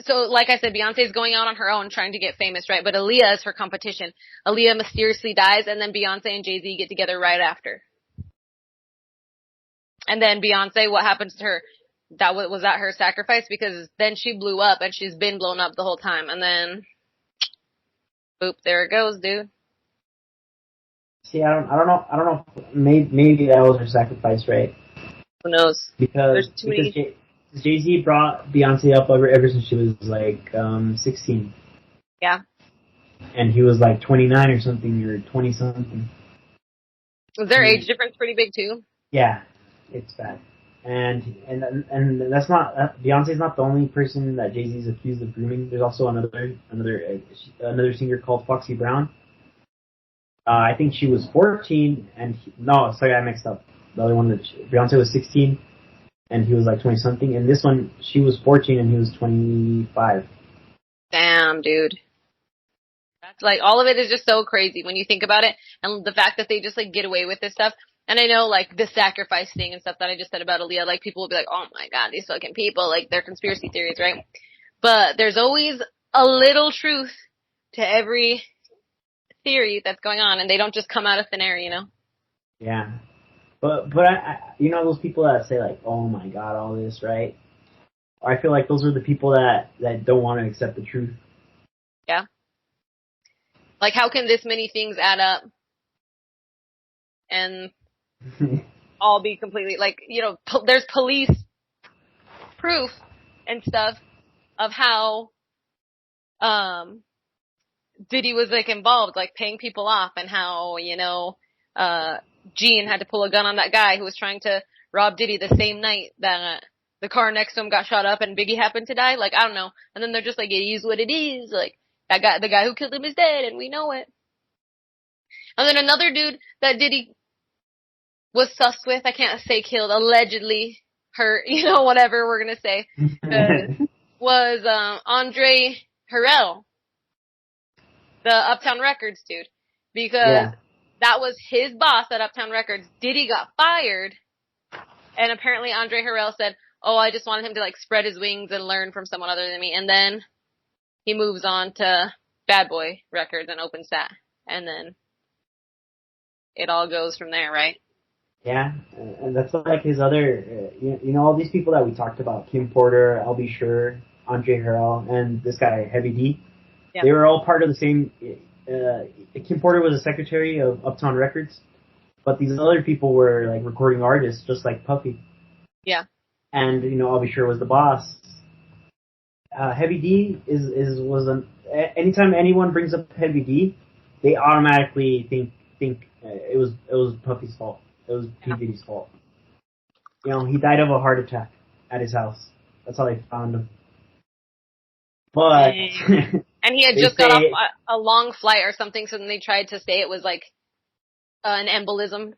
Speaker 2: so like I said, Beyonce's going out on her own trying to get famous, right? But Aaliyah is her competition. Aaliyah mysteriously dies, and then Beyonce and Jay-Z get together right after. And then Beyonce, what happens to her? Was that her sacrifice? Because then she blew up, and she's been blown up the whole time. And then, boop, there it goes, dude.
Speaker 3: See, I don't know. Maybe that was her sacrifice, right?
Speaker 2: Who knows?
Speaker 3: Because Jay-Z brought Beyonce up ever since she was like 16.
Speaker 2: Yeah.
Speaker 3: And he was like 29 or something, or 20 something.
Speaker 2: Was their age difference pretty big too?
Speaker 3: Yeah, it's bad. And that's not Beyonce's not the only person that Jay-Z's accused of grooming. There's also another singer called Foxy Brown. I think she was 14, and I mixed up. The other one, Beyonce was 16, and he was like 20 something. And this one, she was 14 and he was 25.
Speaker 2: Damn, dude. That's like, all of it is just so crazy when you think about it, and the fact that they just like get away with this stuff. And I know, like, the sacrifice thing and stuff that I just said about Aaliyah, like, people will be like, oh my god, these fucking people, like, they're conspiracy theories, right? But there's always a little truth to every theory that's going on, and they don't just come out of thin air, you know?
Speaker 3: Yeah. But I you know those people that say like, oh my god, all this, right? I feel like those are the people that don't want to accept the truth.
Speaker 2: Yeah. Like, how can this many things add up and all be completely, like, you know, there's police proof and stuff of how, Diddy was, like, involved, like, paying people off, and how, you know, Gene had to pull a gun on that guy who was trying to rob Diddy the same night that the car next to him got shot up and Biggie happened to die. Like, I don't know. And then they're just like, it is what it is. Like, that guy, the guy who killed him is dead, and we know it. And then another dude that Diddy was sus with, I can't say killed, allegedly hurt, you know, whatever we're gonna say, was, Andre Harrell, the Uptown Records dude. Because that was his boss at Uptown Records. Diddy got fired, and apparently Andre Harrell said, oh, I just wanted him to, like, spread his wings and learn from someone other than me. And then he moves on to Bad Boy Records and opens that. And then it all goes from there, right?
Speaker 3: Yeah, and that's like his other, you know, all these people that we talked about, Kim Porter, I'll Be Sure, Andre Harrell, and this guy, Heavy D. Yeah. They were all part of the same, Kim Porter was a secretary of Uptown Records, but these other people were, like, recording artists, just like Puffy.
Speaker 2: Yeah.
Speaker 3: And, you know, I'll Be Sure was the boss. Heavy D anytime anyone brings up Heavy D, they automatically think it was Puffy's fault. It was P Diddy's fault. You know, he died of a heart attack at his house. That's how they found him. But
Speaker 2: and he had just got off a long flight or something, so then they tried to say it was like an embolism.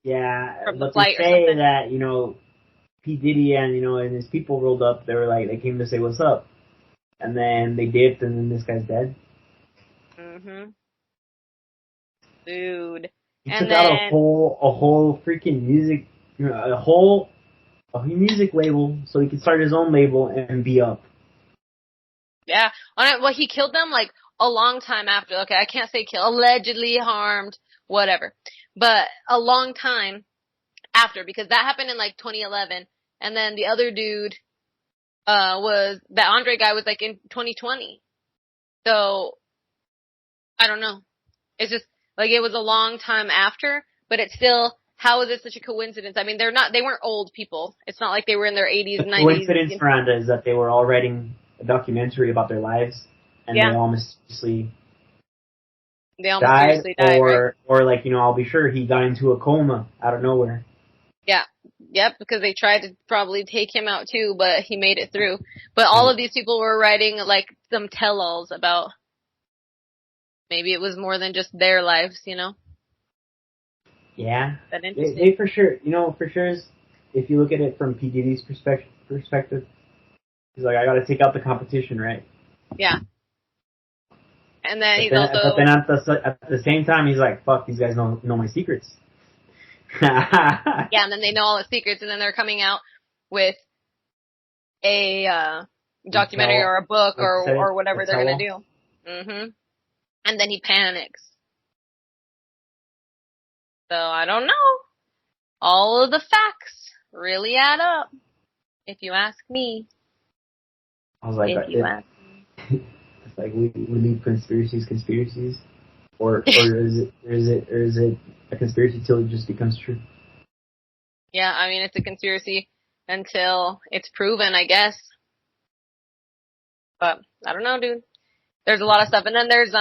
Speaker 3: Yeah,
Speaker 2: from the
Speaker 3: but
Speaker 2: flight
Speaker 3: they say that, you know, P Diddy and, you know, and his people rolled up. They came to say what's up, and then they dipped, and then this guy's dead.
Speaker 2: Mhm. Dude.
Speaker 3: He took out a whole freaking music, you know, a music label, so he could start his own label and be up.
Speaker 2: Yeah. Well, he killed them like a long time after. Okay, I can't say kill. Allegedly harmed, whatever. But a long time after, because that happened in like 2011, and then the other dude, that Andre guy was like in 2020. So, I don't know. It's just, like, it was a long time after, but it's still, how is it such a coincidence? I mean, they weren't old people. It's not like they were in their 80s, 90s.
Speaker 3: The coincidence, Miranda, is that they were all writing a documentary about their lives, and they all mysteriously died,
Speaker 2: right?
Speaker 3: Or like, you know, I'll Be Sure he got into a coma out of nowhere.
Speaker 2: Yeah. Yep, because they tried to probably take him out too, but he made it through. But all of these people were writing, like, some tell-alls about, maybe it was more than just their lives, you know?
Speaker 3: Yeah. They for sure, you know, for sure, if you look at it from P Diddy's perspective, he's like, I gotta take out the competition, right?
Speaker 2: Yeah. And then
Speaker 3: But then at the same time, he's like, fuck, these guys know my secrets.
Speaker 2: Yeah, and then they know all the secrets, and then they're coming out with a documentary or a book or whatever they're gonna do. Mhm. And then he panics. So I don't know. All of the facts really add up, if you ask me.
Speaker 3: I was like, it's like we leave conspiracies, or is it a conspiracy till it just becomes true?
Speaker 2: Yeah, I mean, it's a conspiracy until it's proven, I guess. But I don't know, dude. There's a lot of stuff, and then there's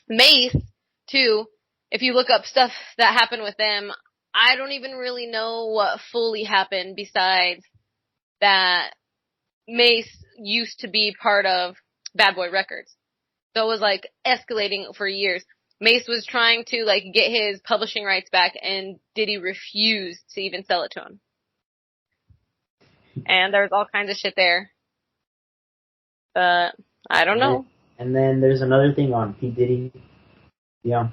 Speaker 2: Mace too. If you look up stuff that happened with them, I don't even really know what fully happened besides that Mace used to be part of Bad Boy Records. So it was like escalating for years. Mace was trying to like get his publishing rights back, and Diddy refused to even sell it to him. And there's all kinds of shit there. But I don't know.
Speaker 3: And then there's another thing on P Diddy. You know,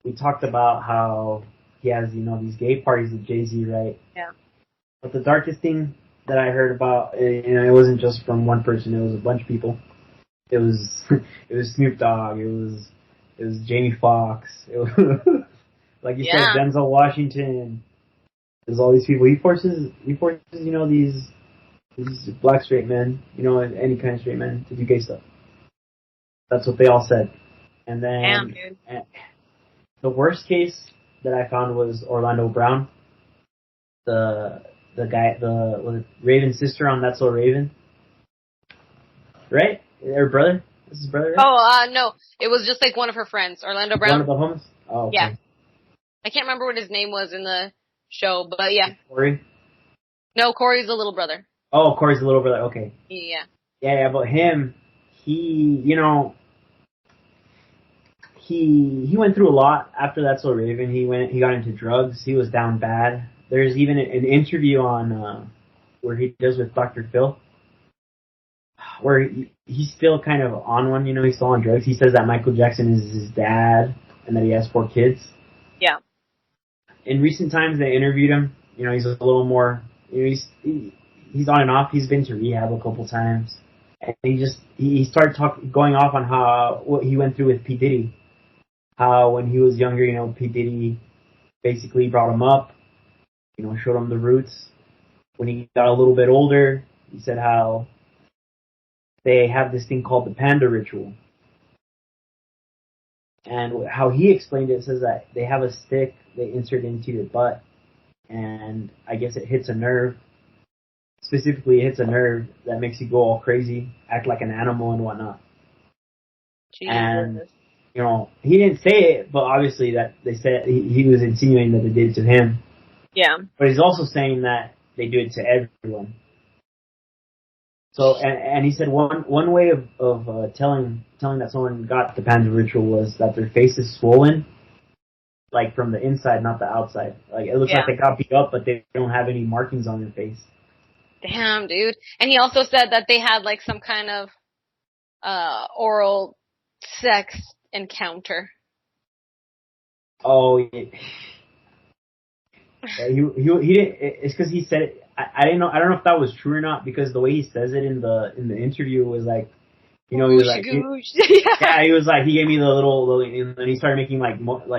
Speaker 3: we talked about how he has, you know, these gay parties with Jay-Z, right?
Speaker 2: Yeah.
Speaker 3: But the darkest thing that I heard about, you know, it wasn't just from one person, it was a bunch of people. It was, it was Snoop Dogg, it was Jamie Foxx, it was, like you said, Denzel Washington. There's all these people. He forces, you know, these black straight men, you know, any kind of straight men to do gay stuff. That's what they all said. And then, the worst case that I found was Orlando Brown, the guy, was it Raven's sister on That's So Raven, right? Her brother. This is his brother, right?
Speaker 2: Oh, no, it was just like one of her friends, Orlando Brown.
Speaker 3: One of the homies. Oh, okay.
Speaker 2: Yeah. I can't remember what his name was in the show, but yeah.
Speaker 3: Corey.
Speaker 2: No, Corey's the little brother.
Speaker 3: Oh, Corey's the little brother. Okay.
Speaker 2: Yeah.
Speaker 3: Yeah, but him, he, you know, he went through a lot after That's So Raven. He got into drugs. He was down bad. There's even an interview on where he does with Dr. Phil, where he's still kind of on one. You know, he's still on drugs. He says that Michael Jackson is his dad and that he has 4 kids.
Speaker 2: Yeah.
Speaker 3: In recent times, they interviewed him. You know, he's a little more. You know, he's on and off. He's been to rehab a couple times, and he started going off on what he went through with P Diddy. How when he was younger, you know, P Diddy basically brought him up, you know, showed him the roots. When he got a little bit older, he said how they have this thing called the panda ritual. And how he explained it says that they have a stick they insert into your butt, and I guess it hits a nerve. Specifically, it hits a nerve that makes you go all crazy, act like an animal and whatnot.
Speaker 2: Jesus.
Speaker 3: And, you know, he didn't say it, but obviously that they said he was insinuating that they did it to him.
Speaker 2: Yeah.
Speaker 3: But he's also saying that they do it to everyone. So, and he said one way of telling that someone got the panda ritual was that their face is swollen, like from the inside, not the outside. Like it looks like they got beat up, but they don't have any markings on their face.
Speaker 2: Damn, dude. And he also said that they had like some kind of oral sex encounter.
Speaker 3: Oh, yeah. He didn't. It's because he said it. I didn't know. I don't know if that was true or not because the way he says it in the interview was like, you know, he was like, yeah, he was like, he gave me the little, and then he started making like movements.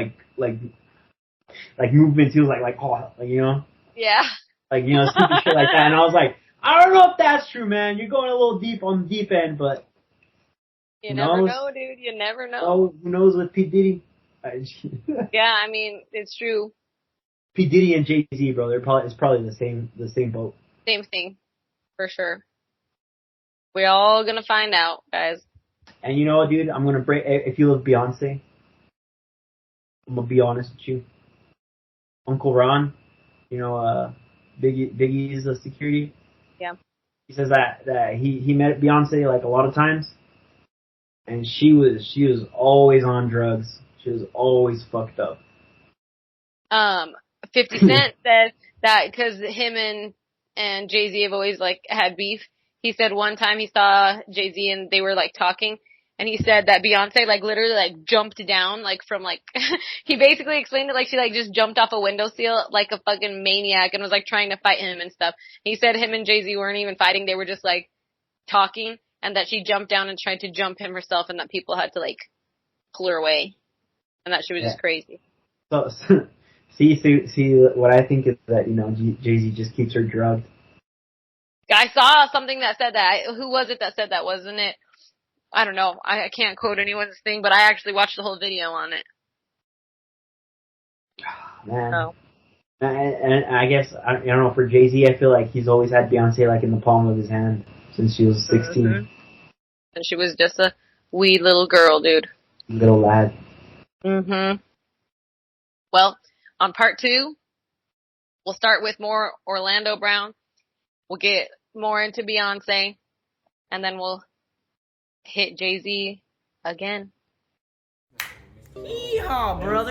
Speaker 3: He was like oh, like, you know,
Speaker 2: yeah,
Speaker 3: like, you know, stupid shit like that. And I was like, I don't know if that's true, man. You're going a little deep on the deep end, but
Speaker 2: you never know, dude. You never know.
Speaker 3: Oh, who knows with P Diddy?
Speaker 2: Yeah, I mean, it's true.
Speaker 3: P Diddy and Jay-Z, bro, it's probably the same boat.
Speaker 2: Same thing, for sure. We're all gonna find out, guys.
Speaker 3: And you know what, dude? I'm gonna break. If you love Beyonce, I'm gonna be honest with you. Uncle Ron, you know, Biggie's security.
Speaker 2: Yeah.
Speaker 3: He says that he met Beyonce like a lot of times, and she was always on drugs. She was always fucked up.
Speaker 2: 50 Cent said that because him and Jay-Z have always like had beef. He said one time he saw Jay-Z and they were like talking, and he said that Beyonce like literally like jumped down like from like he basically explained it like she like just jumped off a windowsill like a fucking maniac and was like trying to fight him and stuff. He said him and Jay-Z weren't even fighting, they were just like talking, and that she jumped down and tried to jump him herself, and that people had to like pull her away, and that she was just crazy.
Speaker 3: So see what I think is that, you know, Jay-Z just keeps her drugged.
Speaker 2: I saw something that said that. Who was it that said that? Wasn't it? I don't know. I can't quote anyone's thing, but I actually watched the whole video on it.
Speaker 3: Man. Oh. And I guess, I don't know, for Jay-Z, I feel like he's always had Beyonce like in the palm of his hand since she was 16. Mm-hmm.
Speaker 2: And she was just a wee little girl, dude.
Speaker 3: Little lad.
Speaker 2: Mm-hmm. Well, on part 2, we'll start with more Orlando Brown. We'll get more into Beyonce, and then we'll hit Jay-Z again.
Speaker 1: Yeehaw, brother.